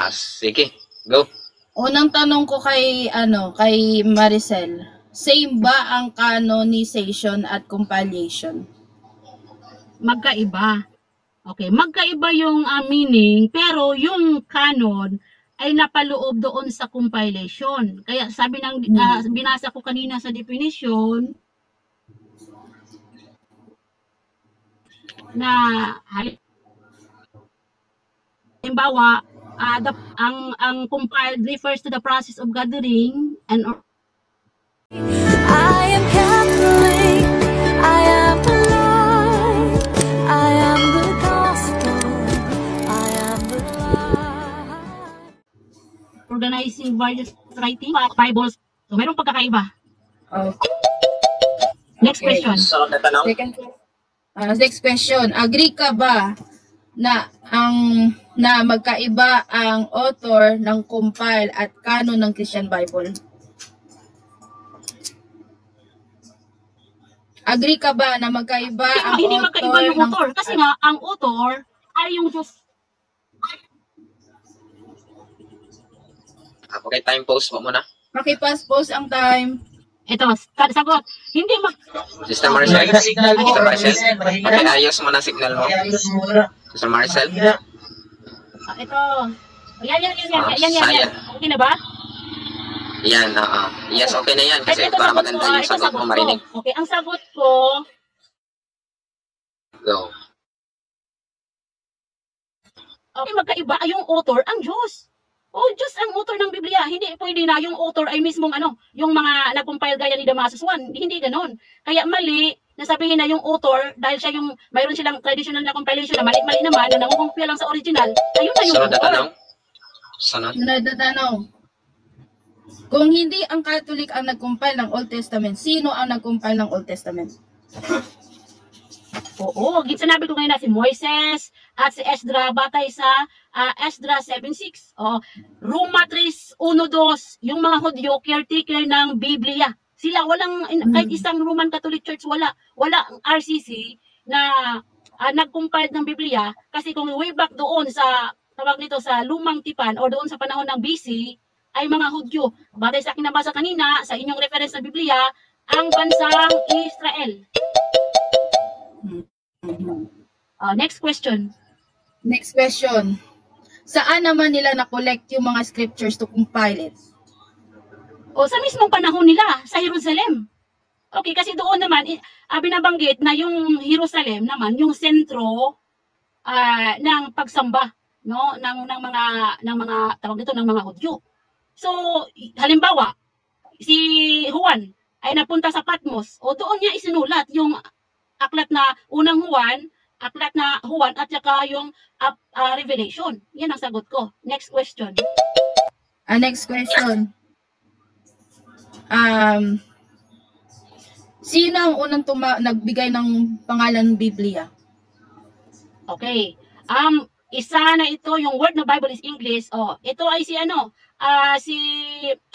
Sige, go. Unang tanong ko kay Maricel. Same ba ang canonization at compilation? Magkaiba. Okay, magkaiba yung meaning, pero yung canon ay napaloob doon sa compilation. Kaya sabi ng binasa ko kanina sa definition na halimbawa, ang compiled refers to the process of gathering and I am Catholic, I am alive, I am the gospel, I am the light. Organizing various writing Bibles. So, mayroong pagkakaiba. Okay. Next question. Next question. Agree ka ba na magkaiba ang author ng compile at canon ng Christian Bible? Agree ka ba na magkaiba ang hindi author? Magkaiba yung author. Kasi nga, ang author ay yung Diyos. Okay, time pause mo muna. Pause ang time. Ito, sagot. Hindi Sister Maricel? Sister Maricel? Okay, ayos mo na signal mo. Sister Maricel? Ito. Yan. Okay na ba? Yan, yes, okay na yan. Kasi para maganda yung sagot mo marinig. Okay, ang sagot ko. Go. Okay, magkaiba yung author, ang Diyos. Diyos ang author ng Biblia. Hindi pwede na yung author ay mismong yung mga nag-compile gaya ni Damasus 1. Hindi ganon. Kaya mali na sabihin na yung author, dahil siya mayroon silang traditional na compilation na mali-mali naman, na nangungumpia lang sa original, ayun na yung author. Sunod na tanong. Kung hindi ang Catholic ang nag-compile ng Old Testament, sino ang nag-compile ng Old Testament? Oo, sinabi ko ngayon na si Moises at si Esdra batay sa Esdra 7:6. Roma 3:1-2, yung mga Hudyo caretaker ng Biblia. Sila walang kahit isang Roman Catholic Church wala ang RCC na nag-compile ng Biblia, kasi kung way back doon sa tawag nito sa Lumang Tipan o doon sa panahon ng BC ay mga Hudyo. Batay sa aking nabasa kanina sa inyong reference na Biblia, ang bansang Israel. Next question. Saan naman nila na-collect yung mga scriptures to compile it? Sa mismong panahon nila, sa Jerusalem. Okay, kasi doon naman, binabanggit na yung Jerusalem naman, yung sentro ng pagsamba, no, ng mga tawag dito ng mga Hudyo. So, halimbawa, si Juan ay napunta sa Patmos, doon niya isinulat yung aklat na unang Juan, aklat na Juan, at saka yung Revelation. Yan ang sagot ko. Next question. Sino ang unang nagbigay ng pangalan ng Biblia? Okay. Isa na ito, yung word na Bible is English. Ito ay si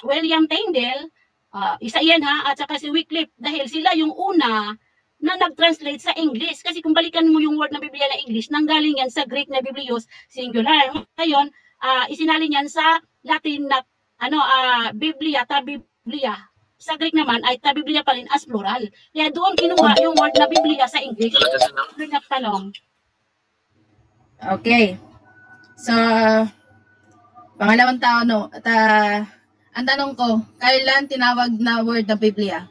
William Tyndale. Isa yan ha, at saka si Wycliffe, dahil sila yung una na nag-translate sa English. Kasi kung balikan mo yung word na Biblia na English, nanggaling yan sa Greek na Biblios singular. Ngayon, isinalin yan sa Latin na Biblia, ta Biblia. Sa Greek naman ay ta Biblia pa rin as plural. Kaya doon kinuha yung word na Biblia sa English. Talong. Okay. So, pangalawang tanong, ang tanong ko, kailan tinawag na word na Biblia?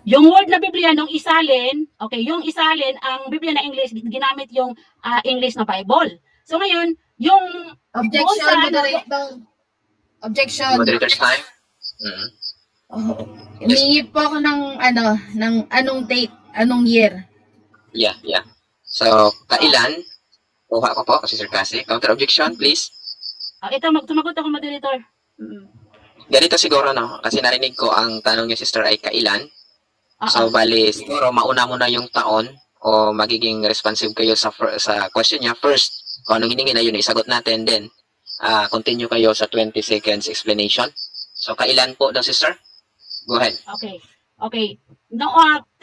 Yung word na Biblia nung isalin, yung isalin, ang Biblia na English, ginamit yung English na Bible. So ngayon, yung Objection. Moderator's time. Humingi po ako ng anong date, anong year. Yeah. So, kailan? Kuha ko po kasi Sir Kasi. Counter objection, please. Ito, tumagot ako, moderator. Ganito siguro, no? Kasi narinig ko ang tanong niya, sister, ay kailan. So, bali, siguro mauna mo na yung taon o magiging responsive kayo sa question niya first. Kung anong hiningi na yun, isagot natin. Then, continue kayo sa 20 seconds explanation. So, kailan po daw, sister? Go ahead. Okay. No,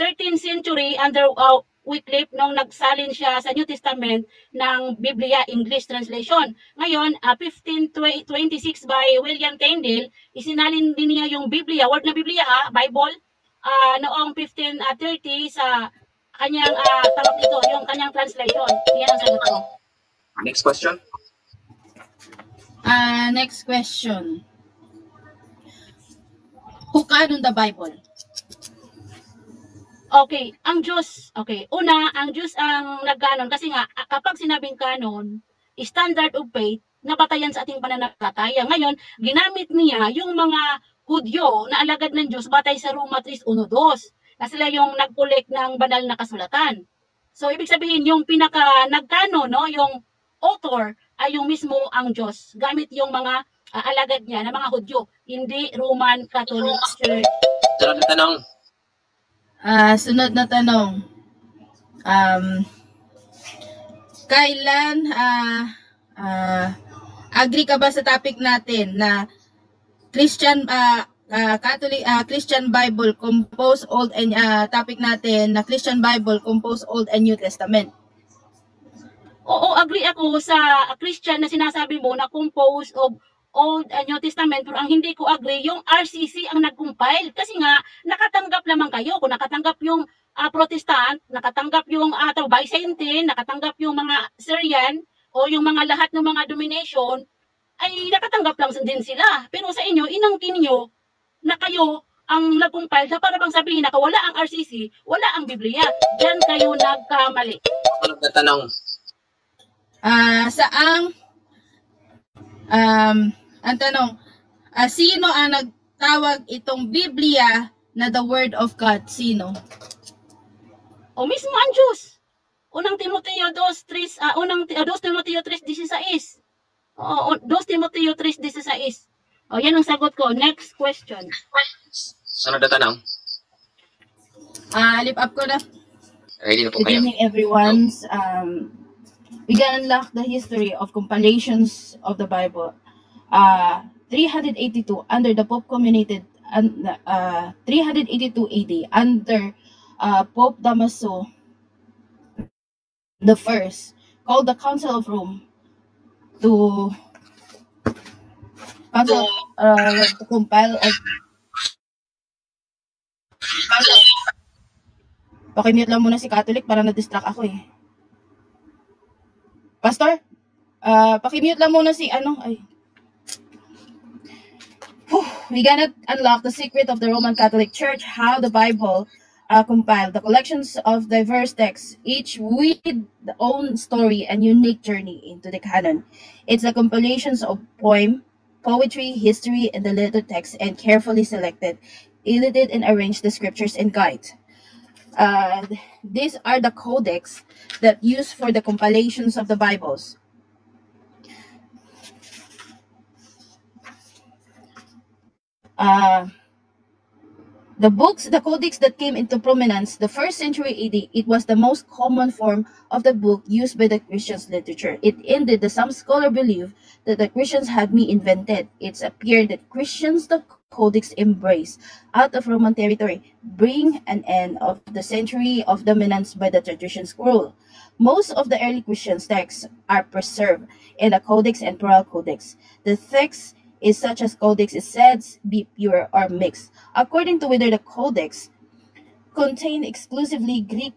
13th century under Wycliffe nung nagsalin siya sa New Testament ng Biblia English translation. Ngayon, 1526 by William Tyndale, isinalin din niya yung Biblia, word na Biblia Bible, noong 1530 sa kanyang tawag ito, yung kanyang translation. Yan ang sagot ko. Next question. Next question. Who canoned the Bible? Okay, ang Diyos, una, ang Diyos ang nagkanon kasi nga, kapag sinabing kanon, standard of faith, napatayan sa ating pananampalataya. Ngayon, ginamit niya yung mga Hudyo na alagad ng Diyos batay sa Roma 3:1-2. Na sila yung nagpulik ng banal na kasulatan. So, ibig sabihin, yung nagkanon, no, yung author ay yung mismo ang Diyos. Gamit yung mga alagad niya na mga Hudyo, hindi Roman Catholic Church. Sunod na tanong. Sunod na tanong. Kailan agree ka ba sa topic natin na Christian Bible compose Old and topic natin na Christian Bible compose Old and New Testament? Oo, agree ako sa Christian na sinasabi mo na compose of Old and New Testament, pero ang hindi ko agree, yung RCC ang nag-compile. Kasi nga, nakatanggap lamang kayo. Kung nakatanggap yung Protestant, nakatanggap yung Byzantine, nakatanggap yung mga Syrian, o yung mga lahat ng mga domination, ay nakatanggap lang din sila. Pero sa inyo, inangkin nyo na kayo ang nag-compile na para bang sabihin na wala ang RCC, wala ang Biblia. Diyan kayo nagkamali. Sunod na tanong. Ang tanong, sino ang nagtawag itong Biblia na the Word of God? Sino? O mismo ang Diyos. Unang Timoteo 2:3, 2 Timoteo 3:16. Oo, 2 Timoteo 3:16. O, yan ang sagot ko. Next question. Sunod na tanong. Lip up ko na. Ready na po Good kayo. evening, everyone. We can unlock the history of compilations of the Bible. 382 under the Pope commemorated 382 AD under Pope Damaso the First, called the Council of Rome to compile of Pakimute lang muna si Catholic para na-distract ako eh. Pastor, pakimute lang muna si We cannot unlock the secret of the Roman Catholic Church, how the Bible compiled the collections of diverse texts, each with their own story and unique journey into the canon. It's the compilations of poem, poetry, history, and the little text, and carefully selected, edited, and arranged the scriptures and guides. These are the codex that used for the compilations of the Bibles. The codex that came into prominence the 1st century AD, it was the most common form of the book used by the Christians' literature. It ended that some scholars believe that the Christians had invented. It's appeared that Christians the codex embrace out of Roman territory, bring an end of the century of dominance by the tradition scroll. Most of the early Christian texts are preserved in the Codex and Plural Codex. The text is such as codex is said be pure or mixed, according to whether the codex contain exclusively Greek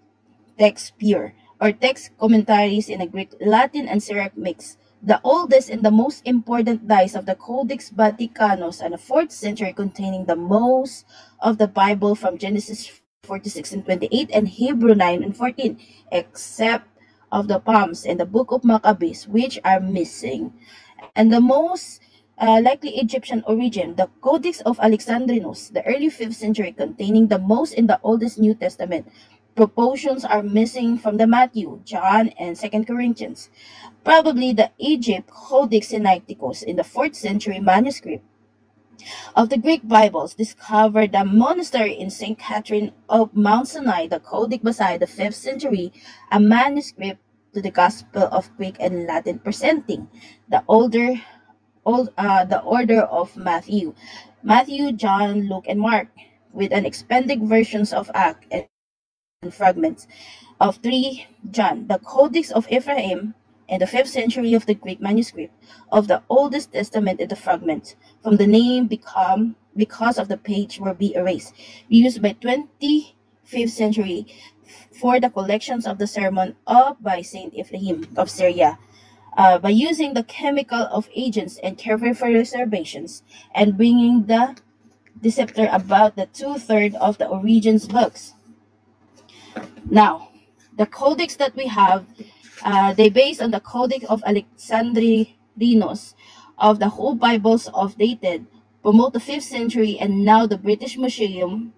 text pure or text commentaries in a Greek, Latin, and Syriac mix. The oldest and the most important dice of the Codex Vaticanus and the 4th century, containing the most of the Bible from Genesis 46 and 28 and Hebrew 9 and 14, except of the Psalms and the Book of Maccabees, which are missing. And the most likely Egyptian origin, the Codex of Alexandrinus, the early 5th century, containing the most in the oldest New Testament. Proportions are missing from the Matthew, John, and 2 Corinthians. Probably the Egypt Codex Sinaiticus in the 4th century manuscript of the Greek Bibles discovered the monastery in St. Catherine of Mount Sinai, the Codex Basai, the 5th century, a manuscript to the Gospel of Greek and Latin presenting the order of Matthew, John, Luke, and Mark, with an expanded versions of Acts and fragments. of 3 John, the Codex of Ephraim, in the 5th century of the Greek manuscript of the Oldest Testament in the fragment from the name because of the page were be erased, used by 25th century for the collections of the sermon of by Saint Ephraim of Syria. By using the chemical of agents and careful reservations and bringing the Deceptor about the 2/3 of the Origen's books. Now, the codex that we have, they based on the Codex of Alexandrinus of the whole Bibles of dated promote the 5th century and now the British Museum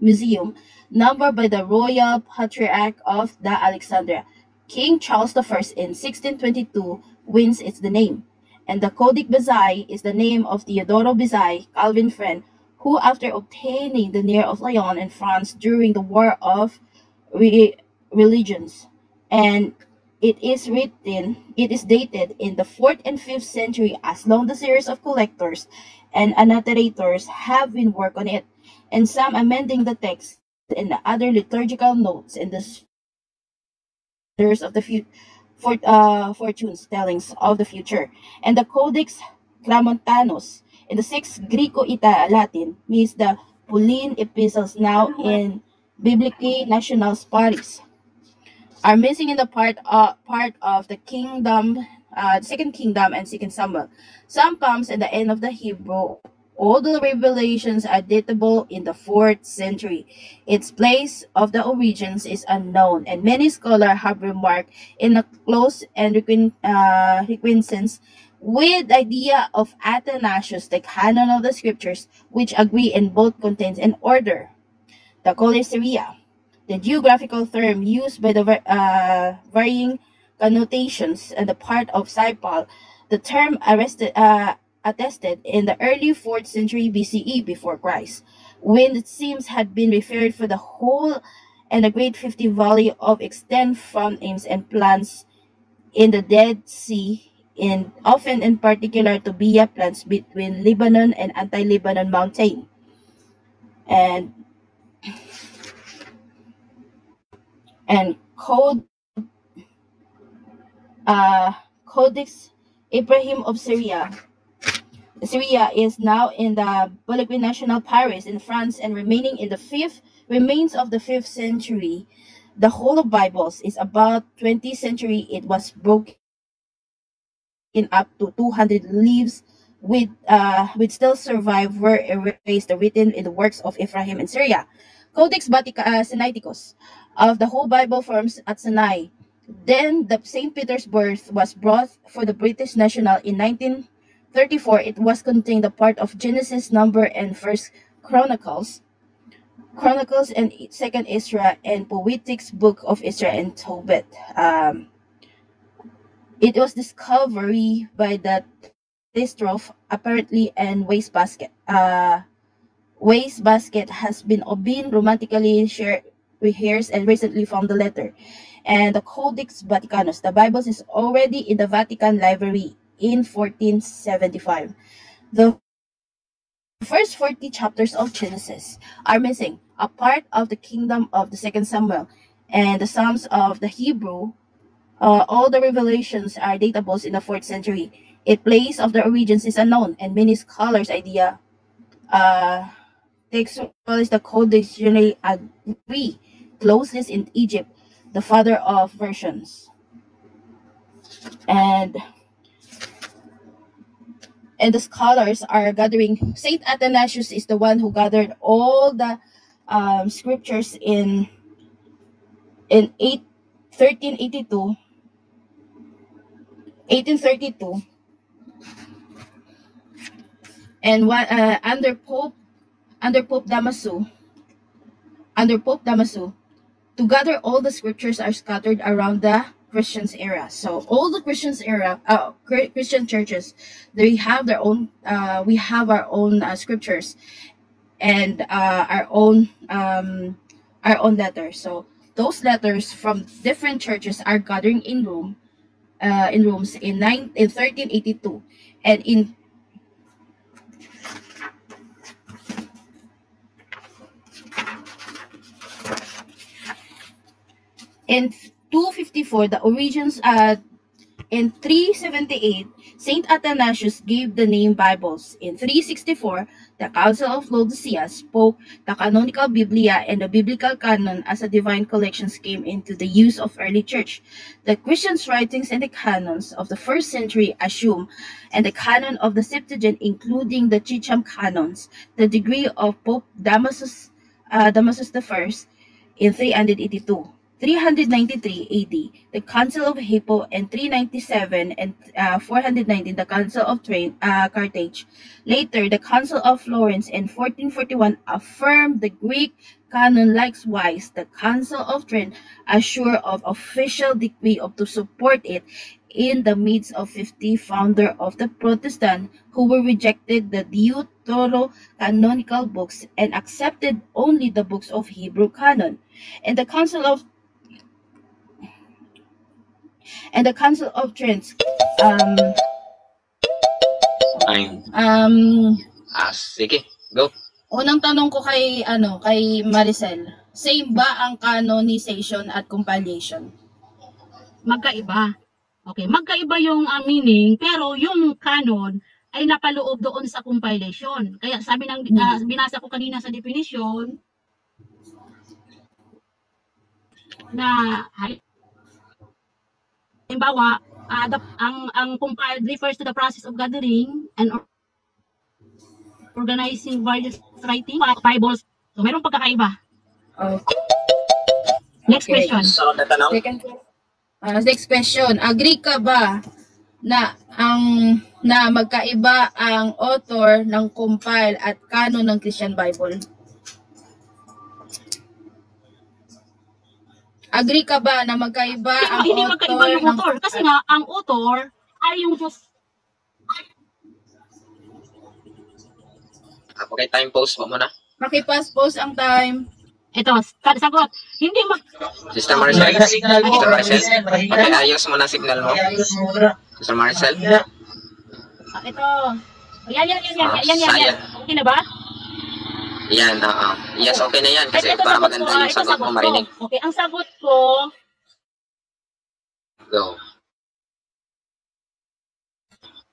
numbered by the Royal Patriarch of the Alexandria. King Charles I in 1622 wins its the name, and the Codex Bezae is the name of Theodoro Bezae, Calvin friend, who after obtaining the near of Lyon in France during the War of Religions, and it is dated in the 4th and 5th century as long the series of collectors and annotators have been worked on it, and some amending the text and the other liturgical notes in the of the fortunes tellings of the future. And the Codex Clamontanus in the 6th Greco-Latin means the Pauline epistles now in Biblically National Paris are missing in the part of the kingdom, Second Kingdom and Second Samuel. Some comes in the end of the Hebrew. All the revelations are datable in the 4th century. Its place of the origins is unknown, and many scholars have remarked in a close and requiescence with the idea of Athanasius, the canon of the scriptures, which agree in both content and order. The Colosseria, the geographical term used by the varying connotations and the part of Saipal, the term attested in the early 4th century BCE before Christ, when it seems had been referred for the whole and the great 50 valley of extent from names and plants in the Dead Sea, and often in particular to Bia plants between Lebanon and anti-Lebanon mountain. And Codex Ibrahim of Syria. Syria is now in the Boulogne National Paris in France and remains of the 5th century. The whole of Bibles is about 20th century. It was broken up to 200 leaves with still survive were erased written in the works of Ephraim in Syria. Codex Sinaiticus of the whole Bible forms at Sinai. Then the St. Petersburg was brought for the British National in 1934. It was contained a part of Genesis, Number, and First Chronicles and Second Ezra, and Poetics Book of Ezra and Tobit. It was discovered by the Distroph apparently and Wastebasket. Wastebasket has been romantically rehearsed and recently found the letter. And the Codex Vaticanus, the Bible is already in the Vatican Library in 1475. The first 40 chapters of Genesis are missing, a part of the kingdom of the Second Samuel and the Psalms of the Hebrew. All the revelations are datables in the 4th century. A place of the origins is unknown, and many scholars' idea textualists the Codex generally agree closest in Egypt, the father of versions. And the scholars are gathering. Saint Athanasius is the one who gathered all the scriptures in 1832, and under Pope Damasu, to gather all the scriptures are scattered around the Christians era. So all the Christian churches, they have their own. We have our own scriptures, and our own letters. So those letters from different churches are gathering in rooms in 1382, and in 254, the origins in 378, Saint Athanasius gave the name Bibles. In 364, the Council of Laodicea spoke the canonical Biblia, and the biblical canon as a divine collections came into the use of early church. The Christians' writings and the canons of the first century assume, and the canon of the Septuagint, including the Chicham canons, the degree of Pope Damasus I in 382. 393 AD, the Council of Hippo, and 397 and 419, the Council of Carthage. Later, the Council of Florence in 1441 affirmed the Greek canon. Likewise, the Council of Trent assured of official decree to support it in the midst of 50 founder of the Protestant who were rejected the Deuterocanonical books and accepted only the books of Hebrew canon. And the Council of Trent Sige, go. unang tanong ko kay Maricel, same ba ang canonization at compilation? Magkaiba. Okay, magkaiba yung meaning, pero yung canon ay napaloob doon sa compilation. Kaya sabi ng binasa ko kanina sa definition na halimbawa, ang compiled refers to the process of gathering and organizing various writing Bibles. So, mayroong pagkakaiba. Okay. Next question. So, natanong? Next question. Agree ka ba na magkaiba ang author ng compile at canon ng Christian Bible? Agree ka ba na magkaiba ang Hindi author? magkaiba yung author. Kasi nga, ang author ay yung Diyos. Okay, time pause mo muna. Makipas-pause ang time. Ito, sagot. Hindi Sister Maricel? Sister Maricel? Okay, ayos mo na signal mo. Sister Maricel? Ito. Yan. Okay na ba? Yan, yes, okay na yan. Kasi para maganda yung sagot mo marinig. Okay, ang sagot ko, Go.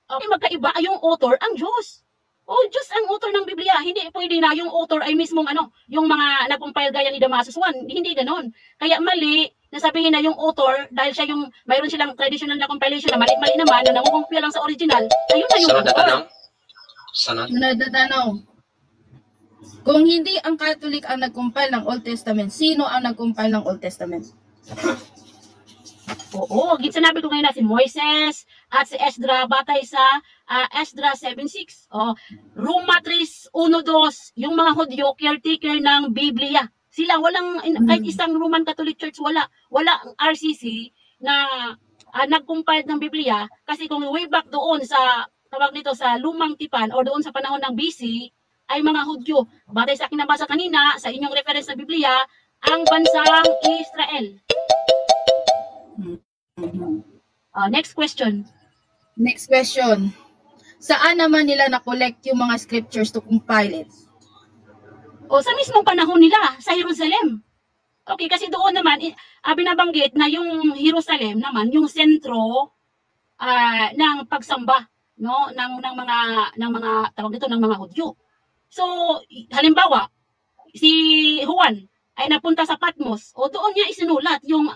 okay, magkaiba yung author, ang Diyos. Diyos ang author ng Biblia. Hindi pwede na yung author ay mismong yung mga nag-compile gaya ni Damasus I. Hindi ganon. Kaya mali, nasabihin na yung author, dahil siya mayroon silang traditional na compilation na mali naman, na nangukumpila lang sa original, ayun na yung Sunod na author. tanong? Sunod na tanong. Kung hindi ang Catholic ang nag-compile ng Old Testament, sino ang nag-compile ng Old Testament? Oo, sinabi ko ngayon na si Moises at si Esdra batay sa Esdra 7:6. Roma 3:1-2, yung mga Hudyo caretaker ng Biblia. Sila walang kahit isang Roman Catholic Church wala ang RCC na nag-compile ng Biblia, kasi kung way back doon sa tawag nito sa Lumang Tipan o doon sa panahon ng BC ay mga Hudyo. Batay sa aking nabasa kanina sa inyong reference na Biblia, ang bansang Israel. Next question. Saan naman nila na-collect yung mga scriptures to compile it? Sa mismong panahon nila, sa Jerusalem. Okay, kasi doon naman, binabanggit na yung Jerusalem naman, yung sentro ng pagsamba, no, ng mga tawag dito ng mga Hudyo. So, halimbawa, si Juan ay napunta sa Patmos, doon niya isinulat yung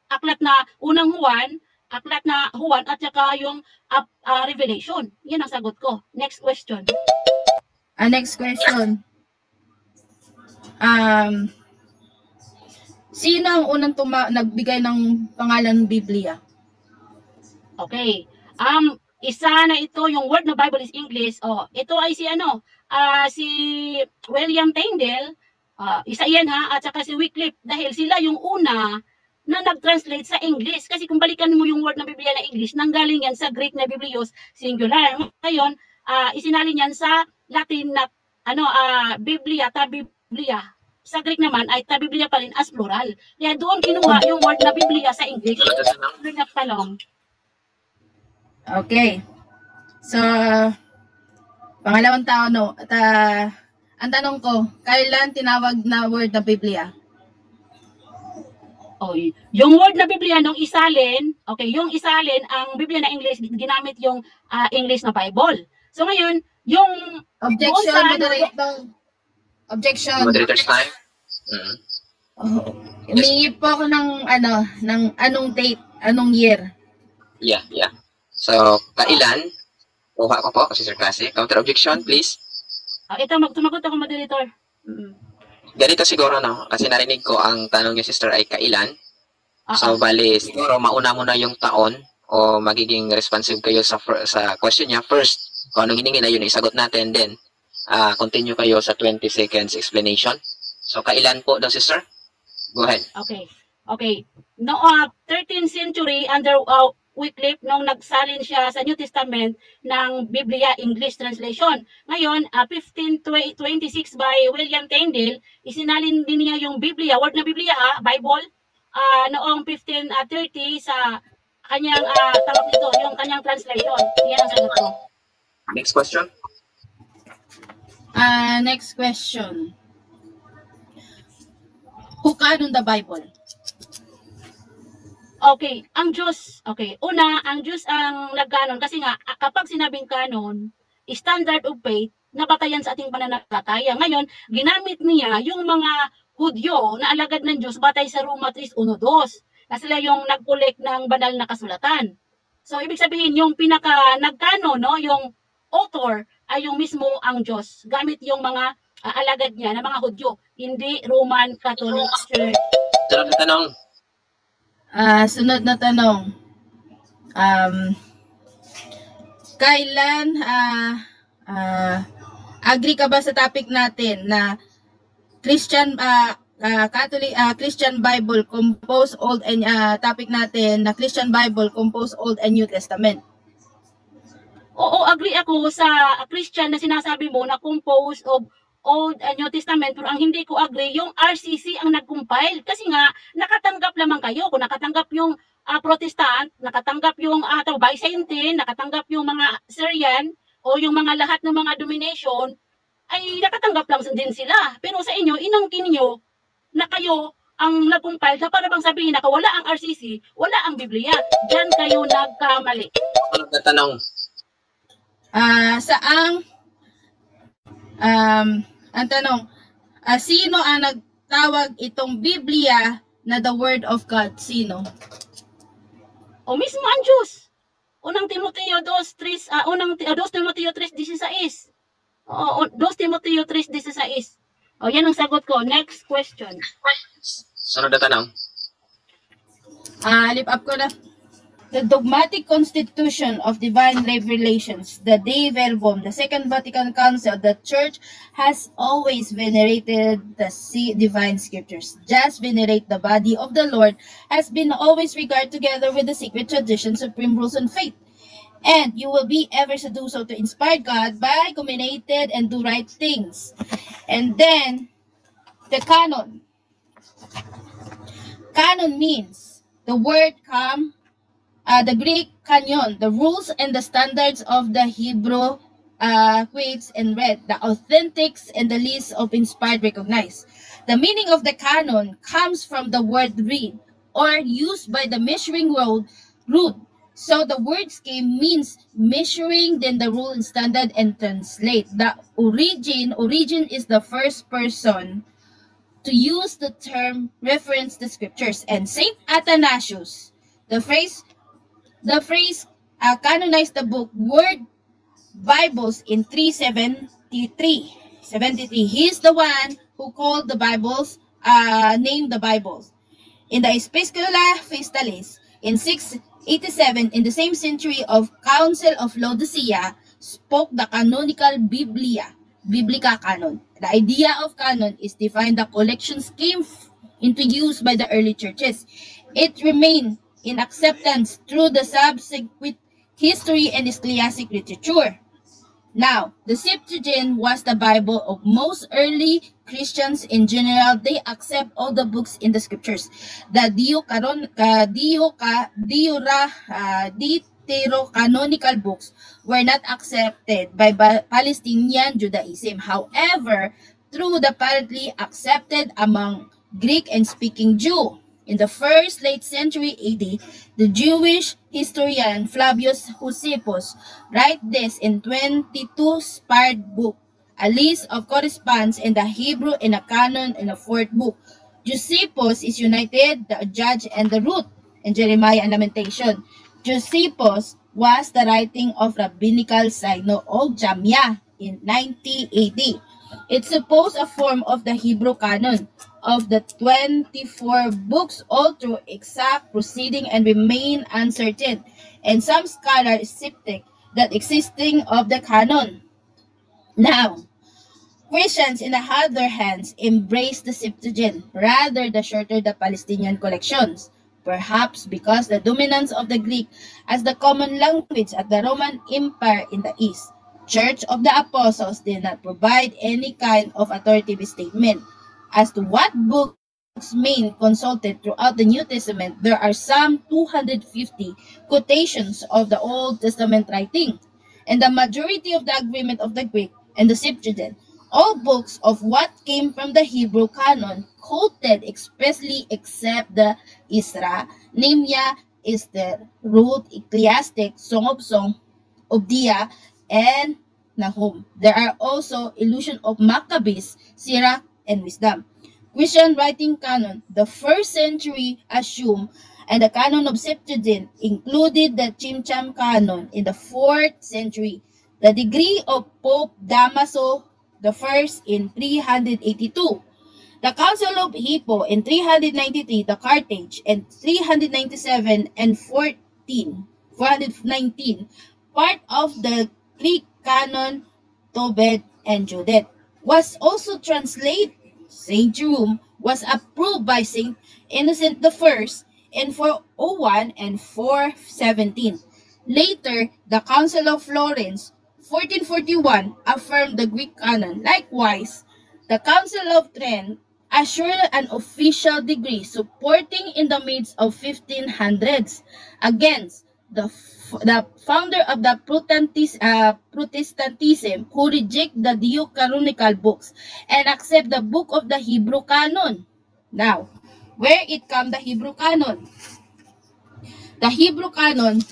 aklat na unang Juan, aklat na Juan, at saka yung Revelation. Yan ang sagot ko. Next question. Sino ang unang nagbigay ng pangalan ng Biblia? Okay. Isa na ito, yung word na Bible is English. Ito ay si William Tyndale, isa yan at saka si Wycliffe, dahil sila yung una na nag-translate sa English. Kasi kung balikan mo yung word na Biblia na English, nanggaling yan sa Greek na Biblios, singular. Ngayon, isinalin yan sa Latin na Biblia, ta Biblia. Sa Greek naman ay ta Biblia pa rin as plural. Kaya doon kinuha yung word na Biblia sa English. Okay. So, pangalawang tao, ang tanong ko, kailan tinawag na word na Biblia? Oh, yung word na Biblia nung isalin, okay, yung isalin ang Biblia na English ginamit yung English na Bible. So ngayon, yung Objection, doon sa moderator. Objection. Moderator's time. Oh, humingi po ako ng anong date, anong year. Yeah. So, kailan? Kuha ko po kasi Sir Classic. Counter objection, please. ito magtumagot ako moderator. Ganito siguro, no? Kasi narinig ko ang tanong niya, sister, ay kailan. So, bali, siguro mauna mo na yung taon o magiging responsive kayo sa question niya first. Kung anong hiningi na yun, isagot natin. Then, continue kayo sa 20 seconds explanation. So, kailan po daw, sister? Go ahead. Okay. No, 13th century under Wycliffe nung nagsalin siya sa New Testament ng Biblia English translation. Ngayon, 1526 by William Tyndale, isinalin din niya yung Biblia, word na Biblia Bible, noong 1530 sa kanyang tawag nito, yung kanyang translation. Yan ang sagot ko. Next question. Next question. Who canoned the Bible? Okay, ang Diyos, una, ang Diyos ang nagkanon kasi nga, kapag sinabing kanon, standard of faith, nabatayan sa ating pananampalataya. Ngayon, ginamit niya yung mga Hudyo na alagad ng Diyos batay sa Roma 3:1-2, na sila yung nagkolek ng banal na kasulatan. So, ibig sabihin, yung nagkanon, no, yung author ay yung mismo ang Diyos. Gamit yung mga alagad niya na mga Hudyo, hindi Roman Catholic Church. Sunod na tanong. Sunod na tanong. Kailan agree ka ba sa topic natin na Christian Bible compose Old and topic natin na Christian Bible compose Old and New Testament? Oo, agree ako sa Christian na sinasabi mo na composed of Old and New Testament, pero ang hindi ko agree, yung RCC ang nag-compile. Kasi nga, nakatanggap lamang kayo. Kung nakatanggap yung Protestant, nakatanggap yung Byzantine, nakatanggap yung mga Syrian, o yung mga lahat ng mga domination, ay nakatanggap lang din sila. Pero sa inyo, inangkin nyo na kayo ang nag-compile, para bang sabihin na wala ang RCC, wala ang Biblia. Diyan kayo nagkamali. Sunod na tanong. Ang tanong, sino ang nagtawag itong Biblia na the Word of God? Sino? O mismo ang Diyos. Unang Timoteo 2:3, 2 Timoteo 3:16. O 2 Timoteo 3:16. O yan ang sagot ko. Next question. Sunod na tanong. Lip up ko na. The dogmatic constitution of divine revelations, the Dei Verbum, the Second Vatican Council, the Church has always venerated the divine scriptures. Just venerate the body of the Lord has been always regarded together with the sacred tradition, supreme rules, and faith. And you will be ever to do so to inspire God by comminated and do right things. And then, the canon. Canon means the word the Greek canon, the rules and the standards of the Hebrew quotes and read, the authentics and the list of inspired recognized. The meaning of the canon comes from the word read or used by the measuring rule. So the word scheme means measuring, then the rule and standard and translate. The origin is the first person to use the term reference the scriptures. And Saint Athanasius, the phrase canonized the book Word Bibles in 373. He is the one who called the Bibles, named the Bibles. In the Episcola Festalis in 687, in the same century of Council of Laodicea, spoke the canonical Biblica canon. The idea of canon is defined the collections came into use by the early churches. It remained in acceptance through the subsequent history and ecclesiastic literature. Now, the Septuagint was the Bible of most early Christians in general. They accept all the books in the scriptures. The Deuterocanonical books were not accepted by Palestinian Judaism. However, through the apparently accepted among Greek and speaking Jew. In the first late century AD, the Jewish historian Flavius Josephus wrote this in 22-part book, a list of corresponds in the Hebrew in a canon in the fourth book. Josephus is united, the judge and the root in Jeremiah and Lamentation. Josephus was the writing of rabbinical Synod of Jamia in 90 AD. It's supposed a form of the Hebrew canon of the 24 books, all through exact proceeding and remain uncertain, and some scholars skeptic that existing of the canon. Now, Christians, in the other hands, embrace the Septuagint, rather the shorter the Palestinian collections, perhaps because the dominance of the Greek as the common language at the Roman Empire in the East. Church of the Apostles did not provide any kind of authoritative statement as to what books mean consulted throughout the New Testament. There are some 250 quotations of the Old Testament writing, and the majority of the agreement of the Greek and the Septuagint. All books of what came from the Hebrew canon quoted expressly except the Isra, Nehemiah, Esther, Ruth, Ecclesiastic, Song of Songs, Obadiah, and Nahum. There are also illusion of Maccabees, Sirach, and Wisdom. Christian writing canon, the first century assumed, and the canon of Septuagint included the Chimcham canon in the 4th century. The degree of Pope Damaso I in 382. The Council of Hippo in 393, the Carthage, and 397 and 419, part of the Greek canon, Tobit and Judith, was also translated. St. Jerome was approved by St. Innocent I in 401 and 417. Later, the Council of Florence, 1441, affirmed the Greek canon. Likewise, the Council of Trent assured an official degree supporting in the midst of 1500s against the founder of the Protestantism, who reject the Deuterocanonical books and accept the book of the Hebrew canon. Now, where it come the Hebrew canon? The Hebrew canon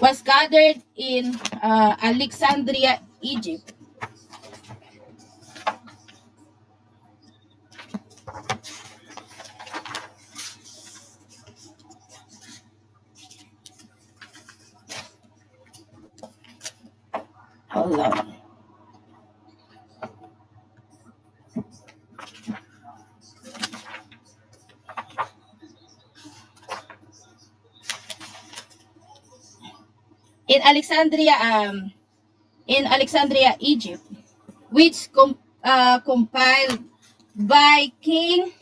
was gathered in Alexandria, Egypt. Hold on. In Alexandria, Egypt, which compiled by King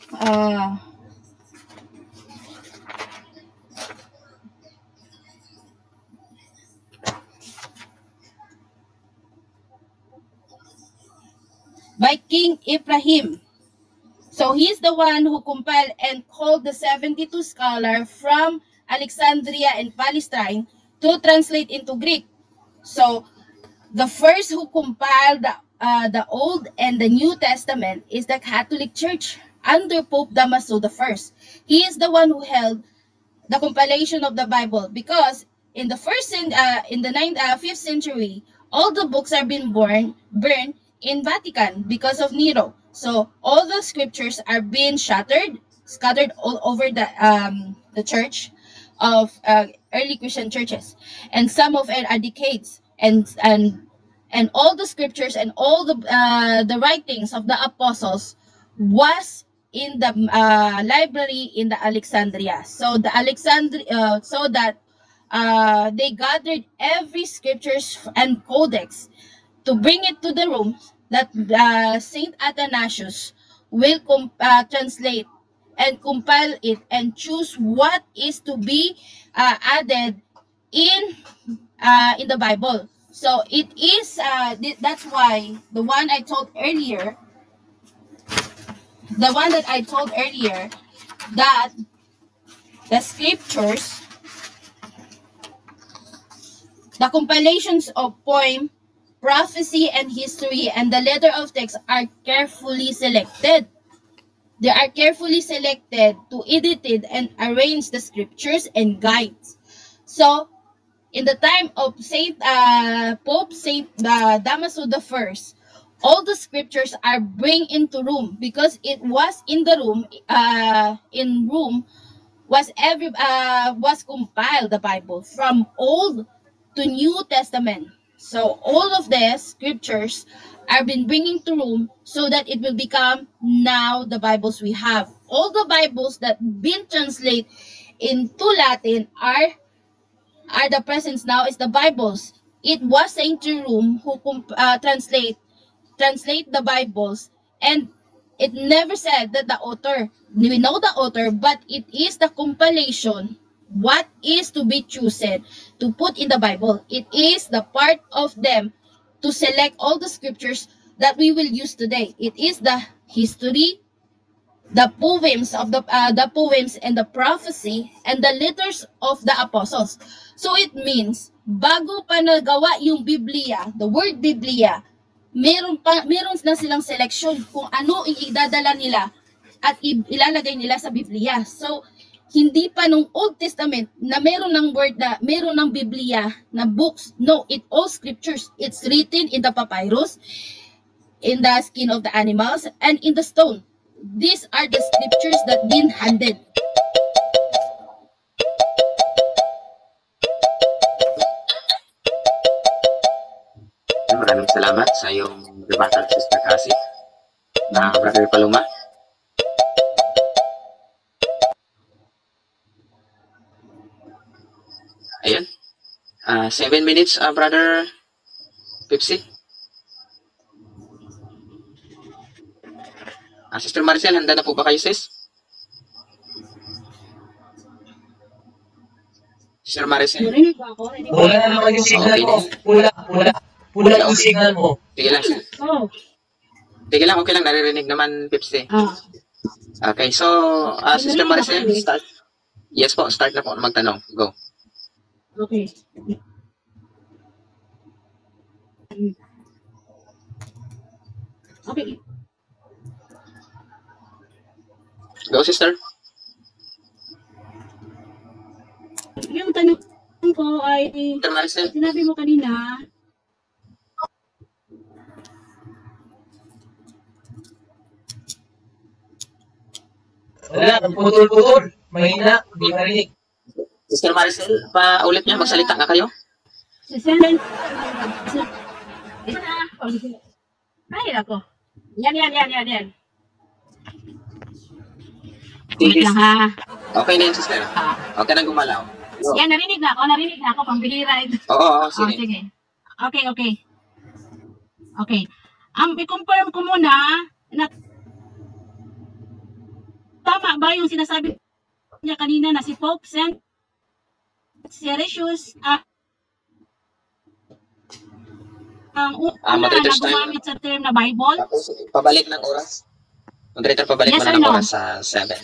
Ibrahim. So he's the one who compiled and called the 72 scholars from Alexandria and Palestine to translate into Greek. So the first who compiled the Old and the New Testament is the Catholic Church under Pope Damaso I. He is the one who held the compilation of the Bible, because in the 5th century, all the books are being burned in Vatican because of Nero. So all the scriptures are being scattered all over the church of early Christian churches, and some of it are decades, and all the scriptures and all the writings of the apostles was in the library in the Alexandria. So the they gathered every scriptures and codex to bring it to the room that Saint Athanasius will translate and compile it and choose what is to be added in the Bible. So it is that's why the one that I told earlier, that the scriptures, the compilations of poem, prophecy, and history, and the letter of text are carefully selected. They are carefully selected to edited and arrange the scriptures and guides. So, in the time of Pope Saint Damaso I, all the scriptures are bring into Rome because it was in the room in Rome was compiled the Bible from Old to New Testament. So all of the scriptures are been bringing to Rome so that it will become now the Bibles we have. All the Bibles that been translated into Latin are the presence now is the Bibles. It was Saint Jerome who translate the Bibles, and it never said that the author, we know the author, but it is the compilation, what is to be chosen to put in the Bible. It is the part of them to select all the scriptures that we will use today. It is the history, the poems and the prophecy and the letters of the apostles. So it means bago pa nagawa yung Biblia, the word Biblia, meron na silang selection kung ano idadala nila at ilalagay nila sa Biblia. So hindi pa nung Old Testament na meron ng word na meron ng Biblia na books. No, it all scriptures. It's written in the papyrus, in the skin of the animals, and in the stone. These are the scriptures that been handed. Maraming salamat sa iyong rebuttal, Sister Cassie. Brother Paloma. Ayun. 7 minutes, Brother Pepsi. Sister Maricel, handa na po ba kayo, sis? Sister Maricel? Narinig ba ako? Narinig ba? Pula na naman yung signal mo. Pula yung signal mo. Sige lang. Oh. Sige lang, okay lang. Naririnig naman, Pepsi. Okay, so, Sister Maricel, start. Yes po, start na po magtanong. Go. Okay. Okay. Go, sister. Yung tanong ko ay, Sister Maricel. sinabi mo kanina, Wala, putol-putol. Mahina, hindi marinig. Sister Maricel, paulit niya, magsalita nga kayo. sisenden, ay ako. Yan. Wait lang ha. Okay na yun, sister. Okay na gumalaw. Go. Yan, narinig na ako, pambihira ito. Oo, Sige. sige. Okay. I-confirm ko muna na tama ba yung sinasabi niya kanina na si Pope Saint Siricius ang una na moderators time. gumamit sa term na Bible? Tapos, pabalik ng oras. Moderator, pabalik Yes mo or ng no? oras sa 7.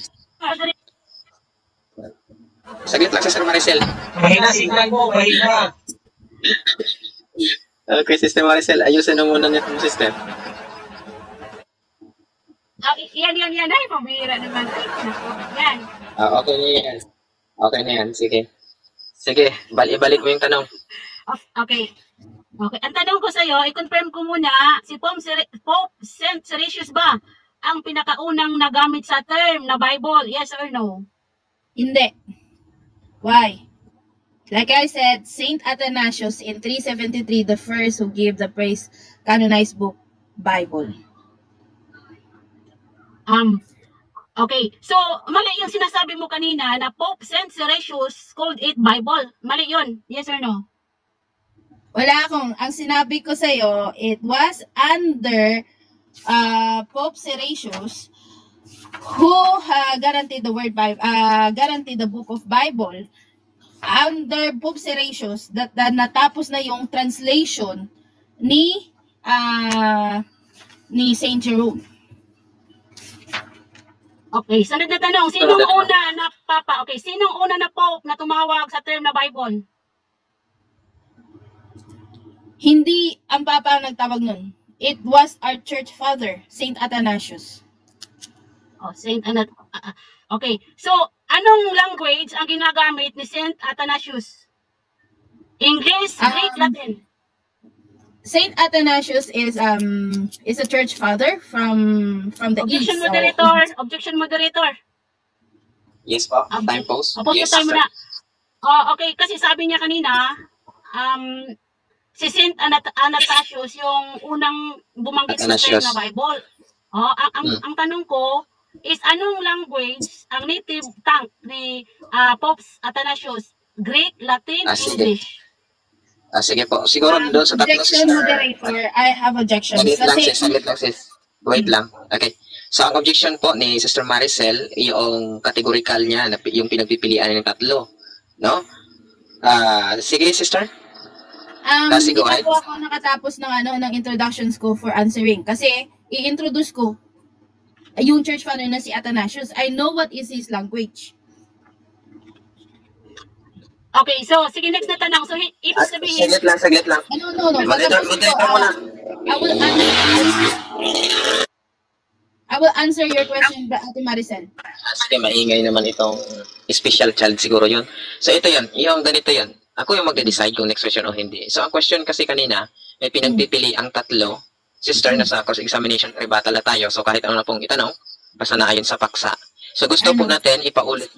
Saglit lang, Sister Maricel. Mahina signal mo, mahina. Okay, Sister Maricel, ayusin na muna niya itong sister. Yan. Ay, pambihira naman. Ay, naku. Yan. Okay na yan. Okay na yan, sige. Sige, ibalik mo yung tanong. Okay. Ang tanong ko sa iyo, i-confirm ko muna, si Pope Saint Siricius ba ang pinakaunang nagamit sa term na Bible? Yes or no? Hindi. Why? Like I said, Saint Athanasius in 373, the first who gave the praise canonized book, Bible. Okay. So, mali yung sinasabi mo kanina na Pope Saint Siricius called it Bible. Mali yun. Yes or no? Wala akong, ang sinabi ko sa'yo, it was under Pope Siricius who guaranteed the word Bible, guaranteed the book of Bible. Under Pope Siricius, that natapos na yung translation ni Saint Jerome. Okay, sunod na tanong, sinong una na Pope na tumawag sa term na Bible? Hindi ang Papa ang nagtawag nun. It was our church father, Saint Athanasius. Oh, Saint Anat. Okay. So, anong language ang ginagamit ni Saint Athanasius? English, Greek, Latin. Saint Athanasius is a church father from the Objection east. moderator. Objection moderator. Yes po. Time pause. Opo, Yes, tayo sister. muna. Okay, kasi sabi niya kanina, si Saint Athanasius yung unang bumanggit sa Athanasius. na Bible. Ang tanong ko is anong language ang native tongue ni Pope Athanasius? Greek, Latin, Sige. English. Sige po. Siguro doon sa tatlo, Objection, sister. moderator. I have objections. Saglit lang, sis. Wait lang. Okay. So, ang objection po ni Sister Maricel, yung categorical niya, yung pinagpipilian ng tatlo. No? Sige, sister. Kasi Hindi go pa ahead. po ako nakatapos ng introductions ko for answering. Kasi, i-introduce ko yung church father na si Athanasius. I know what is his language. Okay, so sige next na tanong. So ibig sabihin, Saglit lang. No. Moderator muna. I will answer your question, Ate Maricel. Sige, maingay naman itong special child siguro yun. So, ito yun. Yung ganito yun. Ako yung magde-decide kung next question o hindi. So, ang question kasi kanina, may pinagpipili ang tatlo. Sister, nasa course examination, rebuttal na tayo. So, kahit ano na pong itanong, basta na ayon sa paksa. So, gusto po natin ipaulit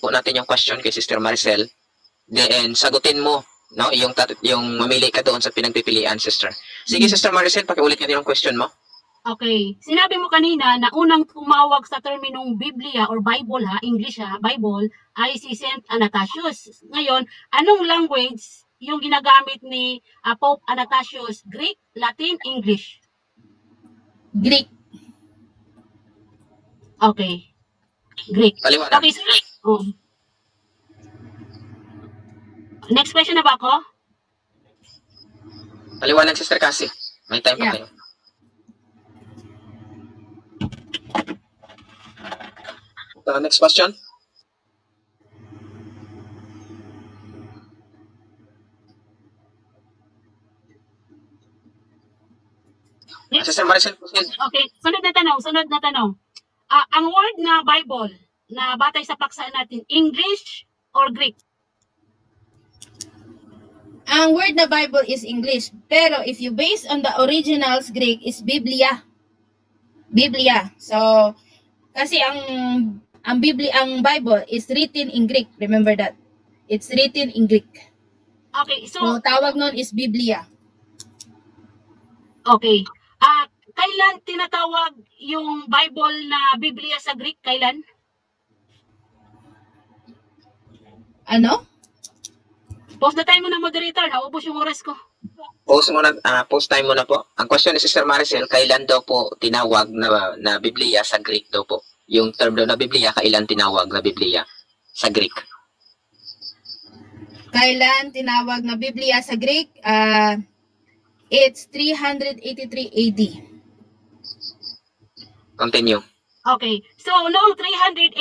po natin yung question kay Sister Maricel. Then, sagutin mo, no? Yung mamili ka doon sa pinagpipilian, sister. Sige, Sister Maricel, pakiulit niyo yung question mo. okay, sinabi mo kanina na unang tumawag sa terminong Biblia or Bible English Bible, ay si Saint Athanasius. Ngayon, anong language yung ginagamit ni Pope Athanasius? Greek, Latin, English? Greek. Okay. Greek. Paliwanag. Okay, so, next question na ba ako? Paliwanag, Sister Cassie. May time pa Yeah. kayo. So, next question. Sister Maricel, proceed. Okay, sunod na tanong. Ang word na Bible na batay sa paksa natin, English or Greek? Ang word na Bible is English, pero if you base on the originals Greek is Biblia. Biblia. So kasi ang Bible is written in Greek. Remember that. It's written in Greek. Okay, so So tawag nun is Biblia. okay. Kailan tinatawag yung Bible na Biblia sa Greek? Kailan? Ano? Pause na tayo muna, moderator. Naubos yung oras ko. Post time muna po. Ang question ni Sister Maricel, kailan daw po tinawag na Biblia sa Greek daw po? Yung term daw na Biblia, kailan tinawag na Biblia sa Greek? Kailan tinawag na Biblia sa Greek? It's 383 AD. Continue. Okay. So, noong 383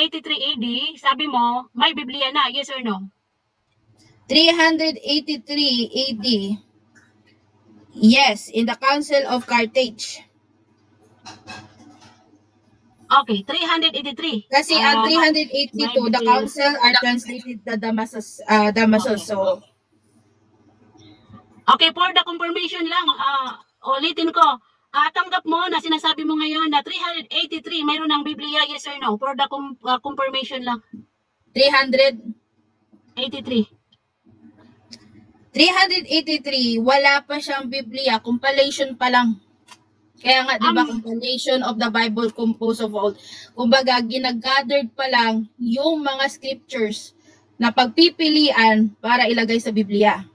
AD, sabi mo, may Biblia na. Yes or no? 383 AD. Yes, in the Council of Carthage. Okay, 383. Kasi ang 382, the council are translated the Damasus. So, Okay, for the confirmation lang, ulitin ko. Tanggap mo na sinasabi mo ngayon na 383 mayroon ng Biblia, yes or no? For the confirmation lang. 383, 83. wala pa siyang Biblia, compilation pa lang. Kaya nga, di ba, compilation of the Bible composed of all. Kumbaga, ginagathered pa lang yung mga scriptures na pagpipilian para ilagay sa Biblia.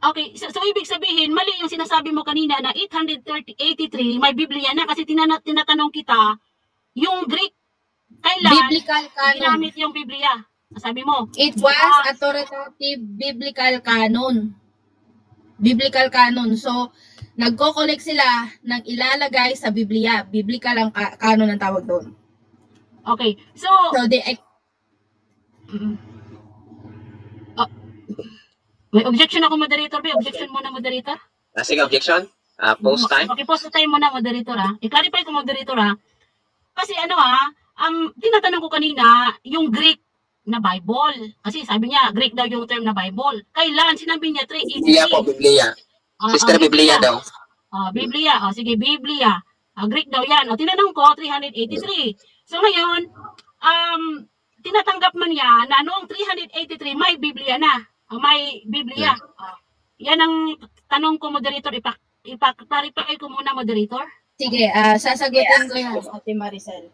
Okay, so ibig sabihin, mali yung sinasabi mo kanina na 883 may Biblia na kasi tinatanong kita, yung Greek, kailan Biblical canon. ginamit yung Biblia? Sabi mo. It was authoritative biblical canon. Biblical canon. So, nagko-collect sila ng ilalagay sa Biblia. Biblical ang canon ang tawag doon. Okay, so may objection ako, moderator. May objection muna, moderator. Sige, objection. Post time. Okay, pause na tayo muna, moderator. I-clarify ko, moderator. Kasi tinatanong ko kanina, yung Greek na Bible. Kasi sabi niya, Greek daw yung term na Bible. Kailan? Sinabi niya, Biblia po, 383. Biblia. Sister, Biblia daw. Biblia. Sige, Biblia. Greek daw yan. Tinanong ko, 383. So ngayon, tinatanggap man niya na noong 383, may Biblia na. May Biblia. Yan ang tanong ko, moderator. Ipa-clarify ko muna, moderator. Sige, sasagutin ko yan, Ate Maricel.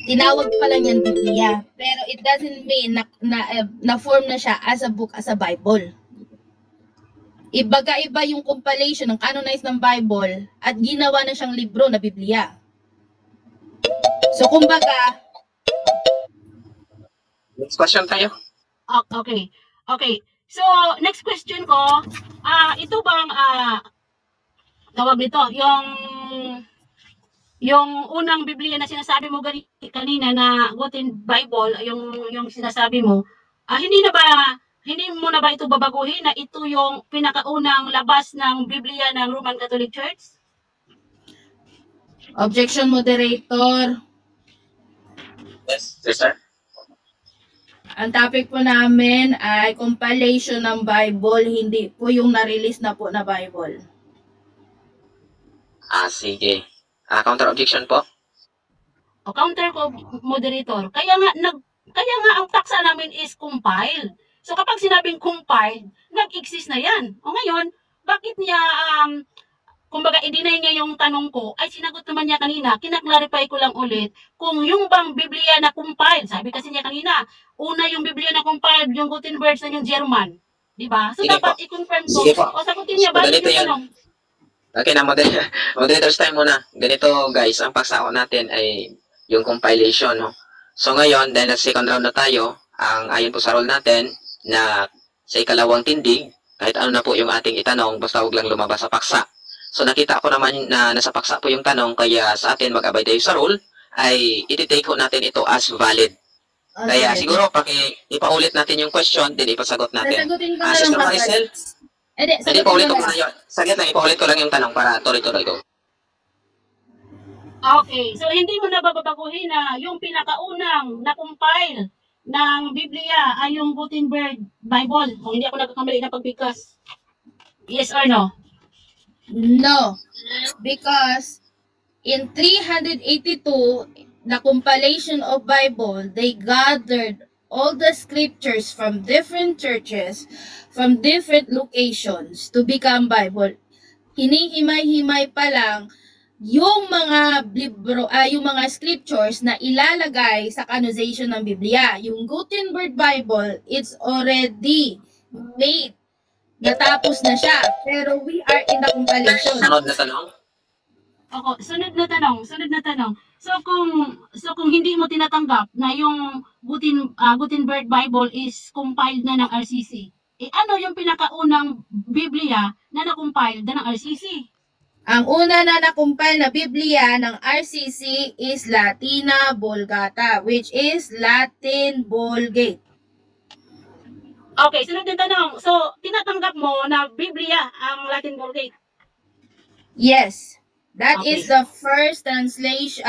Tinawag pa lang yan Biblia, pero it doesn't mean na form na siya as a book, as a Bible. Iba yung compilation ng canonized ng Bible at ginawa na siyang libro na Biblia. So, kumbaga, Next question tayo. Okay. So, next question ko, ito bang, tawag nito, yung unang Biblia na sinasabi mo kanina na Gutenberg Bible, yung sinasabi mo, hindi mo na ba ito babaguhin na ito yung pinakaunang labas ng Biblia ng Roman Catholic Church? objection, moderator. Yes, sister. Ang topic po namin ay compilation ng Bible, hindi po yung na-release na po na Bible. Sige. Counter objection po. O counter ko, moderator. Kaya nga ang taksa namin is compiled. So kapag sinabing compiled, nag-exist na yan. O ngayon, bakit niya kumbaga i-deny niya yung tanong ko, ay sinagot naman niya kanina, kinaklarify ko lang ulit, kung yung bang Biblia na compiled, sabi kasi niya kanina, una yung Biblia na compiled, yung Gutenberg na yung German. Diba? So Sige dapat po. i-confirm ko. Sige po. O sagutin niya, bakit yung tanong? Okay na, moderator's time muna. Ganito guys, ang pagsako natin ay yung compilation. No? So ngayon, dahil sa second round na tayo, ayon po sa rule natin, na sa ikalawang tindig, kahit ano na po yung ating itanong, basta huwag lang lumabas sa paksa. So nakita ko naman na nasa paksa po yung tanong, kaya sa atin mag-abay tayo sa rule, ay iti-take ko natin ito as valid. Kaya siguro, ipaulit natin yung question, din ipasagot natin. Sasagutin ko na lang Sister pa. Maricel, Hindi, hindi, paulit ko muna yun. Saglit lang, ipaulit ko lang yung tanong para tuloy-tuloy ko. Okay, so hindi mo na babaguhin na yung pinakaunang na-compile ng Biblia ay yung Gutenberg Bible. O hindi ako nagkakamali na pagbigkas. Yes or no? No, because in 382, the compilation of Bible, they gathered all the scriptures from different churches, from different locations to become Bible. Hinihimay-himay pa lang yung mga libro, yung mga scriptures na ilalagay sa canonization ng Biblia. Yung Gutenberg Bible, it's already made. Natapos na siya, pero we are in the compilation. Sunod na tanong. Ako, sunod na tanong. So kung hindi mo tinatanggap na yung Gutenberg Bible is compiled na ng RCC, ano yung pinakaunang Biblia na na-compile na ng RCC? Ang una na na-compile na Biblia ng RCC is Latina Vulgata, which is Latin Vulgate. Okay, sunod na tanong. So, tinatanggap mo na Biblia ang Latin Vulgate? Yes, that Okay. is the first translation,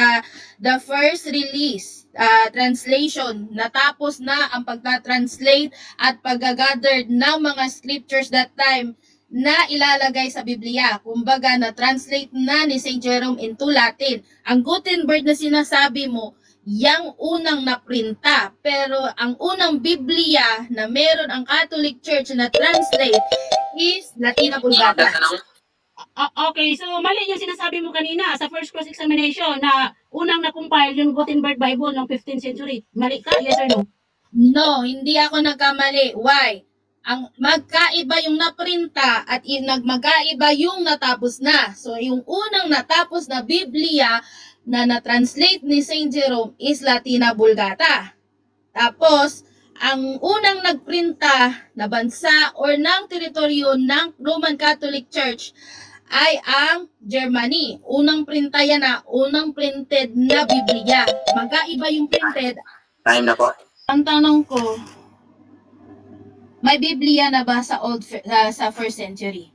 the first release, translation. Natapos na ang pagta-translate at pag-gather ng mga scriptures that time na ilalagay sa Biblia. Kumbaga, na-translate na ni St. Jerome into Latin. Ang Gutenberg na sinasabi mo, yang unang naprinta. Pero ang unang Biblia na meron ang Catholic Church na translate is Latina Vulgata. Okay, so mali yung sinasabi mo kanina sa first cross-examination na unang na-compile yung Gutenberg Bible ng 15th century. Mali ka? Yes or no? No, hindi ako nagkamali. Why? Ang magkaiba yung naprinta at magkaiba yung natapos na. So, yung unang natapos na Biblia na na-translate ni St. Jerome is Latina Vulgata. Tapos, ang unang nagprinta na bansa or ng teritoryo ng Roman Catholic Church ay ang Germany. Unang printa yan na, unang printed na Biblia. Magkaiba yung printed. Time na po. Ang tanong ko, may Biblia na ba sa sa first century?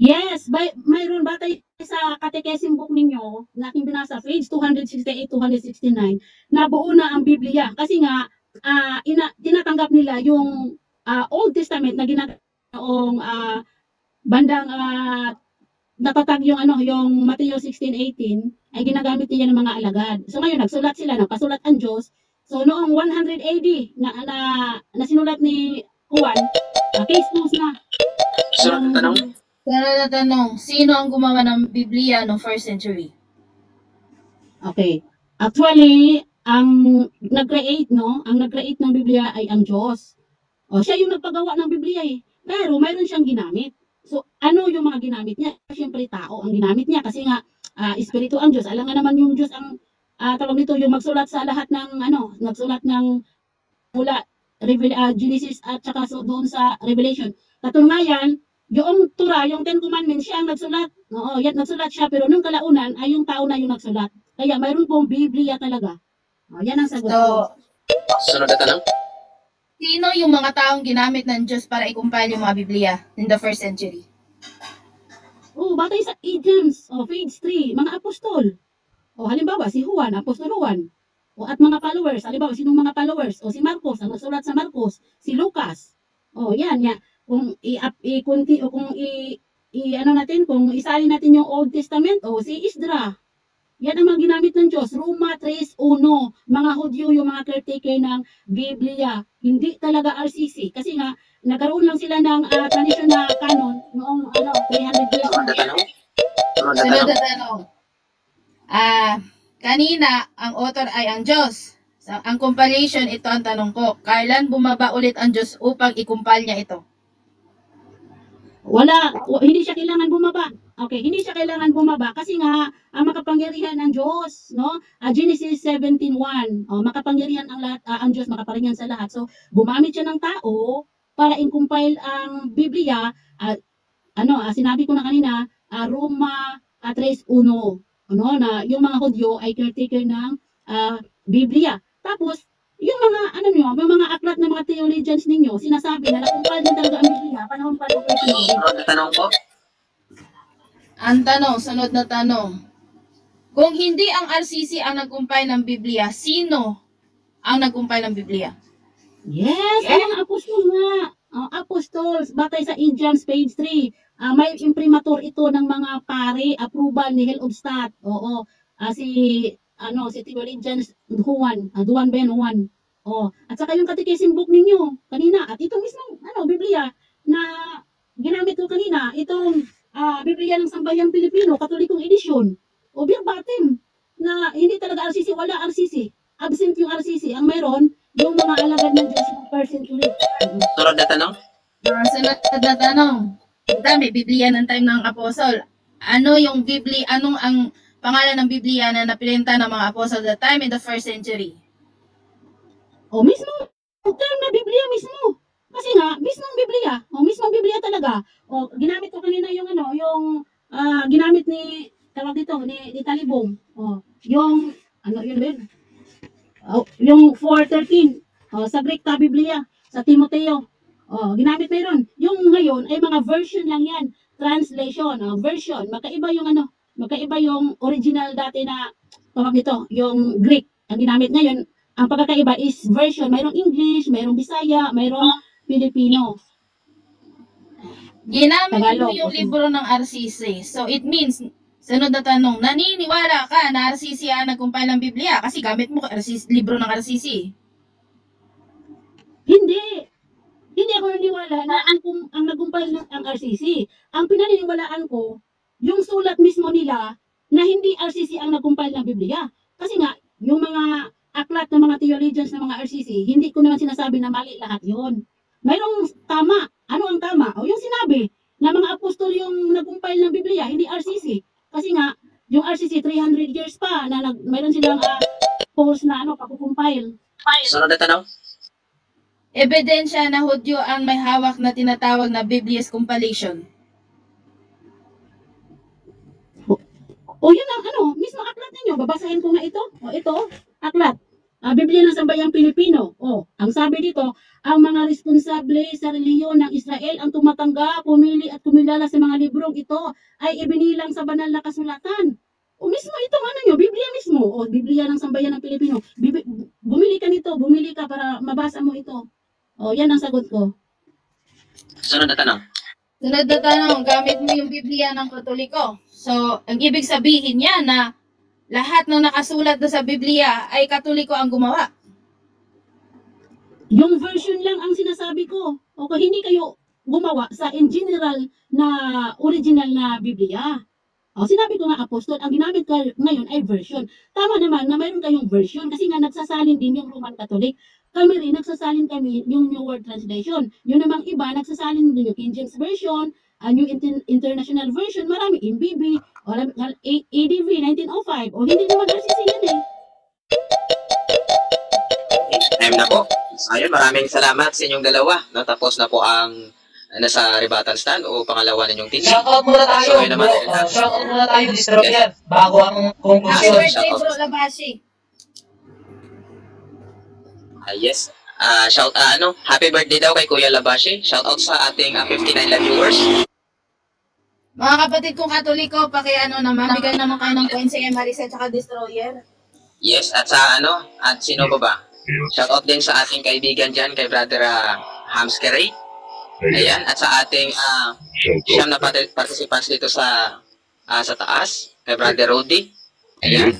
Yes, mayroon batay sa catechism book ninyo, na aking binasa, page 268, 269, na buo na ang Biblia. Kasi nga, tinatanggap nila yung Old Testament na ginagamit noong bandang natatag yung yung Mateo 16:18 ay ginagamit niya ng mga alagad. So ngayon nagsulat sila ng pasulat ang Diyos. So noong 100 AD na sinulat ni Juan, case closed na. Sunod na tanong. Sunod na tanong, sino ang gumawa ng Biblia noong 1st century? Okay. Actually, ang nag-create ng Biblia ay ang Diyos. O, siya yung nagpagawa ng Biblia eh. Pero mayroon siyang ginamit. So, ano yung mga ginamit niya? Siyempre, tao ang ginamit niya. Kasi nga, espiritu ang Diyos. Alam nga naman yung Diyos ang, tawag nito, yung magsulat sa lahat ng, nagsulat ng mula Genesis at saka doon sa Revelation. Katunayan, yung Torah, yung Ten Commandments, siya ang nagsulat. Oo, yan, nagsulat siya. Pero nung kalaunan, ay yung tao na yung nagsulat. Kaya mayroon pong Biblia talaga. O, yan ang sagot ko. So, Sunod na tanong. sino yung mga taong ginamit ng Diyos para i-compile yung mga Biblia in the 1st century? Oh, batay sa idioms, page 3, mga apostol. O, halimbawa, si Juan, Apostol Juan. O, at mga followers, halimbawa, sinong mga followers? O, si Marcos, ang nagsulat sa Marcos. Si Lucas. O, yan, yan. Kung kung isali natin yung Old Testament, o, si Isdra. Yan ang mga ginamit ng Diyos. Roma 3:1. Mga Hudyo, yung mga caretaker ng Biblia. Hindi talaga RCC. Kasi nga, nagkaroon lang sila ng tradition na canon noong 300 years Sunod na na. tanong. Sunod na Sunod tanong. na tanong. Kanina, ang author ay ang Diyos. Ang compilation, ito ang tanong ko. Kailan bumaba ulit ang Diyos upang i-compile niya ito? Hindi siya kailangan bumaba. Okay, hindi siya kailangan bumaba kasi nga ang makapangyarihan ng Diyos, no? Genesis 17:1. Makapangyarihan ang Diyos, makapangyarihan sa lahat. So, gumamit siya ng tao para i-compile ang Biblia. Sinabi ko na kanina, Roma 3:1, na yung mga Hudyo ay caretaker ng Biblia. Tapos yung mga aklat ng mga theologians ninyo, sinasabi na nakumpal din talaga ang Biblia, panahon pa ng First Century. Sunod na tanong po. Ang tanong, sunod na tanong. Kung hindi ang RCC ang nag-compile ng Biblia, sino ang nag-compile ng Biblia? Yes, ang mga apostol nga. Apostles, batay sa Idioms, page 3. May imprimatur ito ng mga pare, approval ni Held-Obstat. Oo. Si theologians Duan Ben Juan. At saka yung catechism book ninyo kanina. At itong mismong Biblia na ginamit ko kanina, itong Biblia ng Sambayang Pilipino, Katolikong edisyon. O verbatim na hindi talaga RCC, wala RCC. Absent yung RCC. Ang mayroon, yung mga alagad ng Diyos ng first century. Sunod na tanong. Sunod na tanong. May Biblia ng time ng apostol. Ano yung Biblia, anong ang pangalan ng Biblia na napilinta ng mga apostol at the time in the 1st century? Mismo, term na Biblia mismo. Kasi nga, mismong Biblia. Mismong Biblia talaga. Ginamit ko kanina yung ginamit ni, tawag dito, ni Talibong. Yung, yun ba yun? Yung 4:13. Sa Greek ta Biblia. Sa Timoteo. Ginamit na yun. Yung ngayon ay mga version lang yan. Translation, version. Magkaiba yung original dati na, tawag dito, yung Greek. Ang ginamit ngayon, ang pagkakaiba is version. Mayroong English, mayroong Bisaya, mayroong Filipino. Ginamit mo Tagalog, yung okay. libro ng RCC. So it means, sunod na tanong, naniniwala ka na RCC ang nag-compile ng Biblia? Kasi gamit mo libro ng RCC. Hindi. Hindi ako naniniwala na ang nag-compile ang RCC. Ang pinaniniwalaan ko, yung sulat mismo nila na hindi RCC ang nag-compile ng Biblia. Kasi nga, yung mga aklat ng mga theologians ng mga RCC, hindi ko naman sinasabi na mali lahat yon. Mayroong tama. Ano ang tama? Yung sinabi na mga apostol yung nag-compile ng Biblia, hindi RCC. Kasi nga, yung RCC 300 years pa na mayroon silang polls na pakukumpile. Sunod na tanong. Ebidensya na Hudyo ang may hawak na tinatawag na Biblia's compilation. Yun ang mismo aklat ninyo. Babasahin ko nga ito. Ito, aklat. Biblia ng Sambayang Pilipino. Ang sabi dito, ang mga responsable sa reliyon ng Israel ang tumatanggap, pumili at kumilala sa mga librong ito ay ibinilang sa banal na kasulatan. Mismo itong ano nyo, Biblia mismo. Biblia ng Sambayan ng Pilipino. Bumili ka nito, bumili ka para mabasa mo ito. Yan ang sagot ko. Sunod na tanong. Sunod na tanong, gamit mo yung Biblia ng Katoliko. So, ang ibig sabihin niya na lahat ng nakasulat na sa Biblia ay Katoliko ang gumawa. Yung version lang ang sinasabi ko. Hindi kayo gumawa sa in general na original na Biblia. Sinabi ko nga apostol, ang ginamit ko ngayon ay version. Tama naman na mayroon kayong version kasi nga nagsasalin din yung Roman Catholic. Kami rin, nagsasalin kami yung New World Translation. Yung namang iba, nagsasalin din yung King James Version, New International Version, marami, MBB, ADV 1905. Hindi naman RCC yan eh. Time na po. Ayun, maraming salamat sa inyong dalawa. Natapos na po ang nasa rebuttal stand o pangalawa ninyong teaching. Shoutout muna tayo. So, yun naman. Shoutout muna tayo, Mr. Robian, bago ang Happy conclusion. birthday, Bro Labashi. Yes. Happy birthday daw kay Kuya Labashi. Shout out sa ating 59 live viewers. Mga kapatid kong Katoliko, naman, bigay naman kayo ng coins kay Maricel at Destroyer. Yes, at sino ba? Shout out din sa ating kaibigan dyan, kay Brother Hamskeray. Ayan, at sa ating siyam na participants dito sa taas, kay Brother Rudy. Ayan.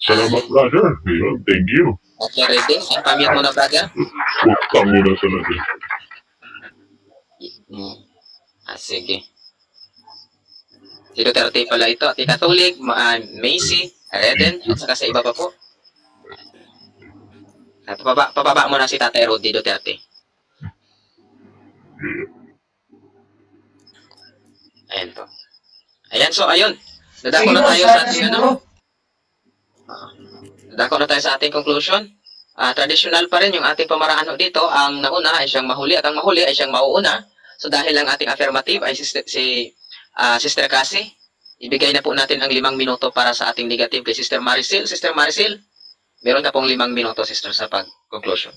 Salamat brother. Ayun, thank you. Okay, ready? I-pamute mo na, brother. Utang mo na talaga. Sige. Si Duterte pala ito, Ati Catholic, Macy, Reden, at saka sa iba pa po. At pababa mo na si Tatay Rudy Duterte. Ayan po. Ayan, so ayun. Dadako na tayo sa ating dadako na tayo sa ating conclusion. Traditional pa rin yung ating pamaraan dito. Ang nauna ay siyang mahuli at ang mahuli ay siyang mauuna. So dahil ang ating affirmative ay Sister Cassie, ibigay na po natin ang 5 minuto para sa ating negative kay Sister Maricel. Sister Maricel, meron na pong 5 minuto, sister, sa pag-conclusion.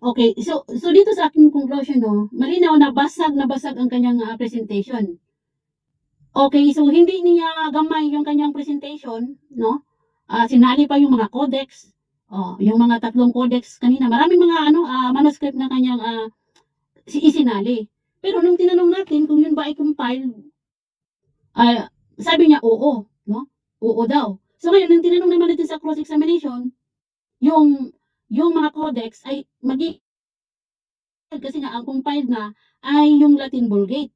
Okay, so dito sa aking conclusion, malinaw na basag ang kanyang presentation. Okay, so hindi niya gamay yung kanyang presentation, no? Sinali pa yung mga codex, yung mga 3 codex kanina. Maraming mga manuscript na kanyang isinali. Pero nung tinanong natin kung yun ba ay compile, sabi niya oo, no? Oo daw. So ngayon, nung tinanong naman natin sa cross-examination, yung mga codex ay kasi nga ang compiled na ay yung Latin Vulgate.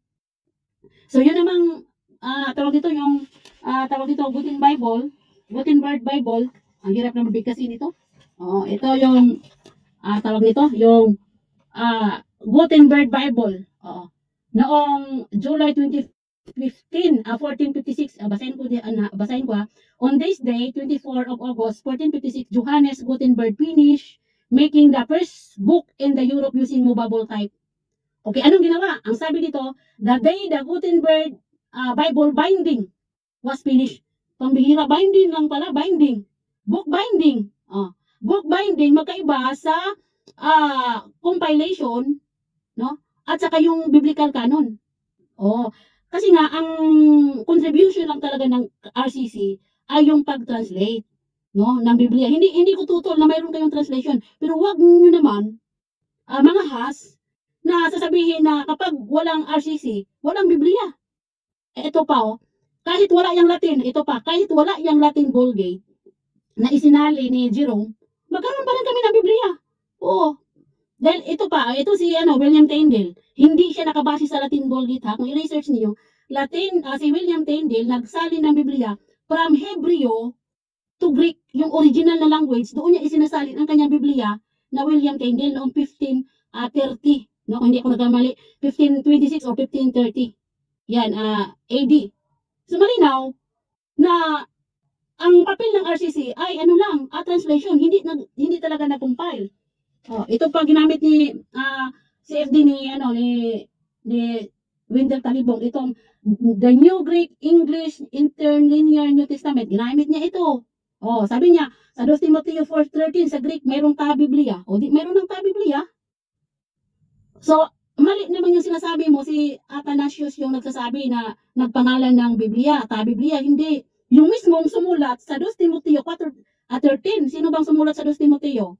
So yun namang tawag dito Gutenberg Bible. Ang hirap na mabigkasin ito. Ito yung tawag nito yung Gutenberg Bible. Noong July 1456, basahin ko. On this day, 24 of August, 1456, Johannes Gutenberg finished making the first book in the Europe using movable type. Okay, anong ginawa? Ang sabi dito, the day the Gutenberg Bible binding was finished. Pambihira, binding lang pala, binding. Book binding. Book binding, magkaiba sa compilation, no? At saka yung biblical canon. Kasi nga, ang contribution lang talaga ng RCC ay yung pag-translate, no, ng Biblia. Hindi ko tutol na mayroon kayong translation. Pero wag nyo naman, mga has, na sasabihin na kapag walang RCC, walang Biblia. Ito pa, kahit wala yung Latin, kahit wala yung Latin Vulgate na isinali ni Jerome, magkaroon pa rin kami ng Biblia. Dahil ito si William Tyndale, hindi siya nakabase sa Latin Vulgate, ha. Kung i-research niyo, si William Tyndale nagsalin ng Biblia from Hebrew to Greek, yung original na language. Doon niya isinasalin ang kanyang Biblia na William Tyndale noong 1530. No, kung hindi ako nagkamali, 1526 o 1530. Yan, AD. So malinaw na ang papel ng RCC ay translation, hindi talaga na-compile. Ito pa ginamit ni CFD ni Wendell Talibong, itong The New Greek English Interlinear New Testament, ginamit niya ito. Oh, sabi niya, sa 2 Timoteo 4:13 sa Greek, mayroong ta-Biblia. O di, mayroon ng ta-Biblia. So, mali naman yung sinasabi mo, si Athanasius yung nagsasabi na nagpangalan ng Biblia, ta-Biblia, hindi. Yung mismong sumulat sa 2 Timoteo 4:13, sino bang sumulat sa 2 Timoteo?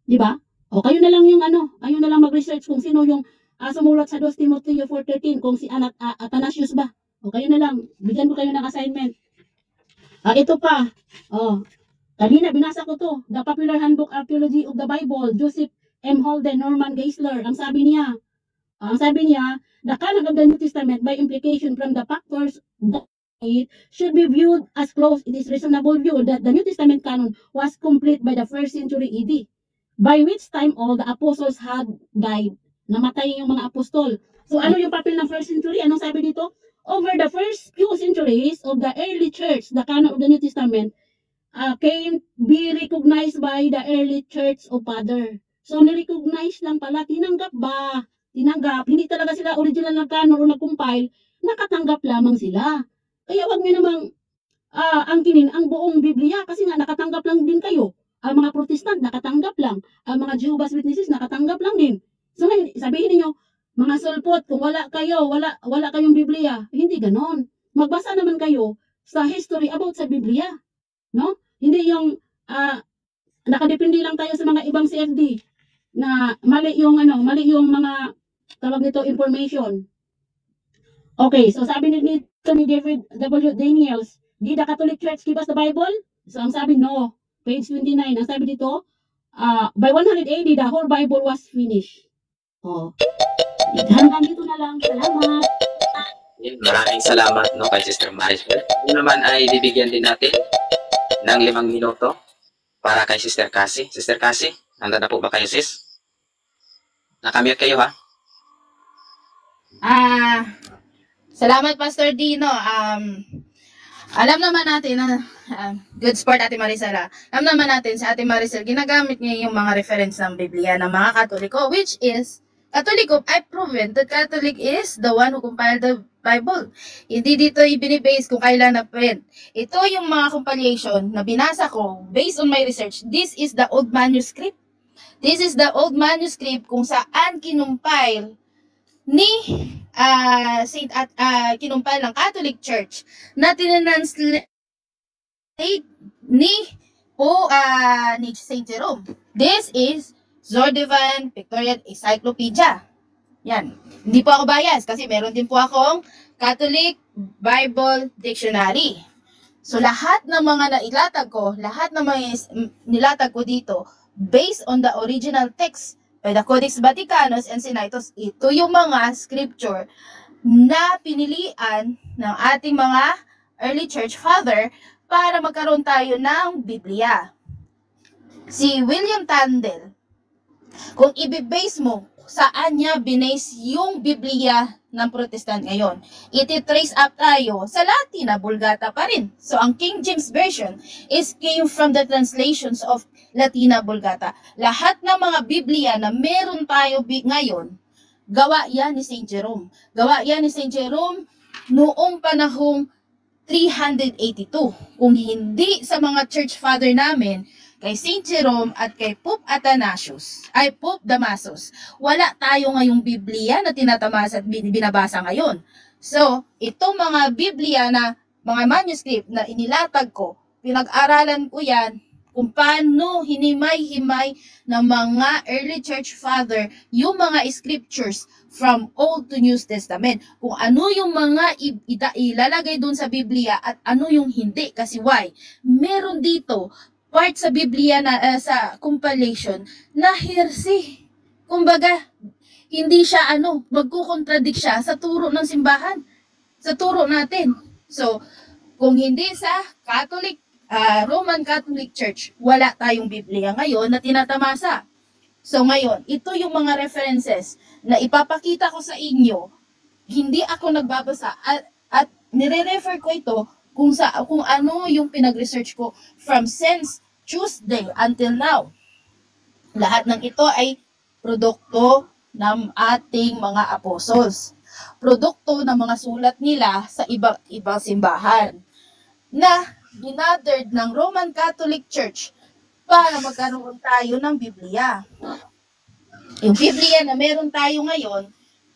Di ba? O kayo na lang yung kayo na lang mag-research kung sino yung sumulat sa 2 Timoteo 4:13, kung si Athanasius ba? O kayo na lang, bigyan ko kayo ng assignment. Ito pa. Kanina binasa ko to. The Popular Handbook Archaeology of the Bible, Joseph M. Holden, Norman Geisler. Ang sabi niya, the canon of the New Testament by implication from the factors that it should be viewed as close. It is reasonable view that the New Testament canon was complete by the 1st century AD, by which time all the apostles had died. Namatay yung mga apostol. So ano yung papel ng 1st century? Anong sabi dito? Over the first few centuries of the early church, the canon of the New Testament can be recognized by the early church of Father. So, nirecognize lang pala, tinanggap ba? Tinanggap, hindi talaga sila original na canon o nag-compile, nakatanggap lamang sila. Kaya wag niyo namang angkinin ang buong Biblia kasi nga nakatanggap lang din kayo. Ang mga Protestant, nakatanggap lang. Ang mga Jehovah's Witnesses, nakatanggap lang din. So, ngayon, sabihin niyo mga sulpot, kung wala kayong Biblia, hindi ganon. Magbasa naman kayo sa history about sa Biblia. No? Hindi yung nakadepende lang tayo sa mga ibang CFD na mali yung mga tawag nito information. Okay, so sabi ni David W. Daniels, did the Catholic Church give us the Bible? So ang sabi no, page 29. Ang sabi dito, by 100 AD the whole Bible was finished. Hanggang dito na lang. Salamat. Maraming salamat no kay Sister Maricel. Yun naman ay bibigyan din natin ng 5 minuto para kay Sister Cassie. Sister Cassie, handa na po ba kayo, sis? Nakamute kayo, ha? Salamat, Pastor Dino. Alam naman natin na good sport Ate Maricel. Alam naman natin sa Ate Maricel, ginagamit niya yung mga reference ng Biblia ng mga Katoliko, which is, Katoliko, I've proven that Catholic is the one who compiled the Bible. Hindi dito ibinibase kung kailan na-print. Ito yung mga compilation na binasa ko based on my research. This is the old manuscript. This is the old manuscript kung saan kinumpile ni kinumpile ng Catholic Church na tinranslate ni Saint Jerome. This is Zordevan Victorian Encyclopedia. Yan. Hindi po ako bias kasi meron din po akong Catholic Bible Dictionary. So lahat ng mga nailatag ko, lahat ng mga nilatag ko dito based on the original text by the Codex Vaticanus and Sinaitos. Ito yung mga scripture na pinilian ng ating mga early church father para magkaroon tayo ng Biblia. Si William Tyndale, kung i-base mo, saan niya binase yung Biblia ng Protestant ngayon? Iti-trace up tayo sa Latina Vulgata pa rin. So, ang King James Version came from the translations of Latina Vulgata. Lahat ng mga Biblia na meron tayo ngayon, gawa yan ni Saint Jerome. Gawa yan ni Saint Jerome noong panahong 382. Kung hindi sa mga church father namin, kay Saint Jerome at kay Pope Pope Damasus, wala tayo ngayong Biblia na tinatamasa at binabasa ngayon. So, itong mga Biblia na mga manuscript na inilatag ko, pinag-aralan ko yan kung paano hinimay-himay ng mga early church father yung mga scriptures from Old to New Testament. Kung ano yung mga ilalagay dun sa Biblia at ano yung hindi. Kasi why? Meron dito part sa Biblia na sa compilation na heresy. Kumbaga, hindi siya magkukontradict siya sa turo ng simbahan, sa turo natin. So, kung hindi sa Roman Catholic Church, wala tayong Biblia ngayon na tinatamasa. So ngayon, ito yung mga references na ipapakita ko sa inyo. Hindi ako nagbabasa at nire-refer ko ito kung ano yung pinag-research ko from since Tuesday until now. Lahat ng ito ay produkto ng ating mga apostles. Produkto ng mga sulat nila sa ibang simbahan na binathered ng Roman Catholic Church para magkaroon tayo ng Biblia. Yung Biblia na meron tayo ngayon,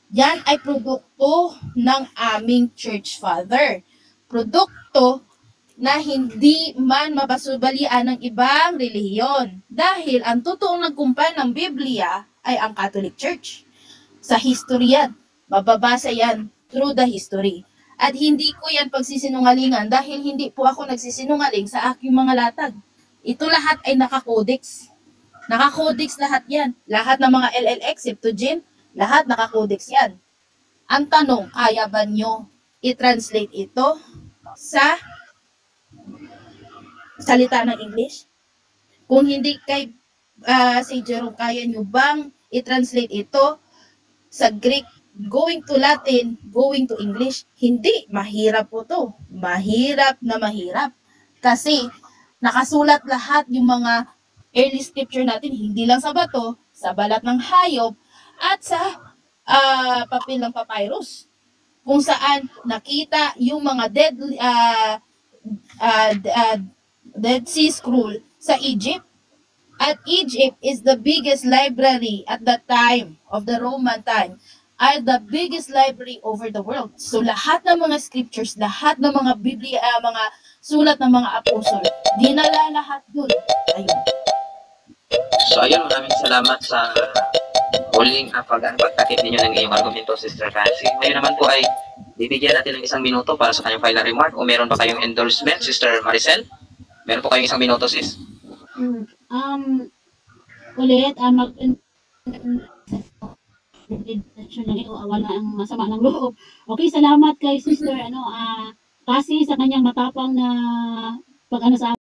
yan ay produkto ng aming church father. Produkto na hindi man mapasubalian ng ibang relihiyon. Dahil ang totoong nagkumpay ng Biblia ay ang Catholic Church. Sa history yan. Mababasa yan through the history. At hindi ko yan pagsisinungalingan dahil hindi po ako nagsisinungaling sa aking mga latag. Ito lahat ay nakakodex. Nakakodex lahat yan. Lahat ng mga LLX, Septuagint, lahat nakakodex yan. Ang tanong, kaya ba nyo i-translate ito sa salita ng English? Kung hindi kay si Jerome, kaya nyo bang i-translate ito sa Greek, going to Latin, going to English? Hindi, mahirap po to. Mahirap na mahirap. Kasi nakasulat lahat yung mga early scripture natin, hindi lang sa bato, sa balat ng hayop, at sa papel ng papyrus. Kung saan nakita yung mga Dead Sea Scroll sa Egypt. At Egypt is the biggest library at that time of the Roman time, are the biggest library over the world. So lahat ng mga scriptures, lahat ng mga Biblia, mga sulat ng mga apostol, dinala lahat dun. Ayun. So ayun, maraming salamat sa huling pagtakip ninyo ng iyong argumento, Sister Cassie. Ngayon naman po ay bibigyan natin ng 1 minuto para sa kanyang final remark. O meron pa kayong endorsement, Sister Maricel? Meron po kayong 1 minuto, sis. Ulit, wala ang masama ng loob. Okay, salamat kay Sister kasi sa kanyang matapang na pag sa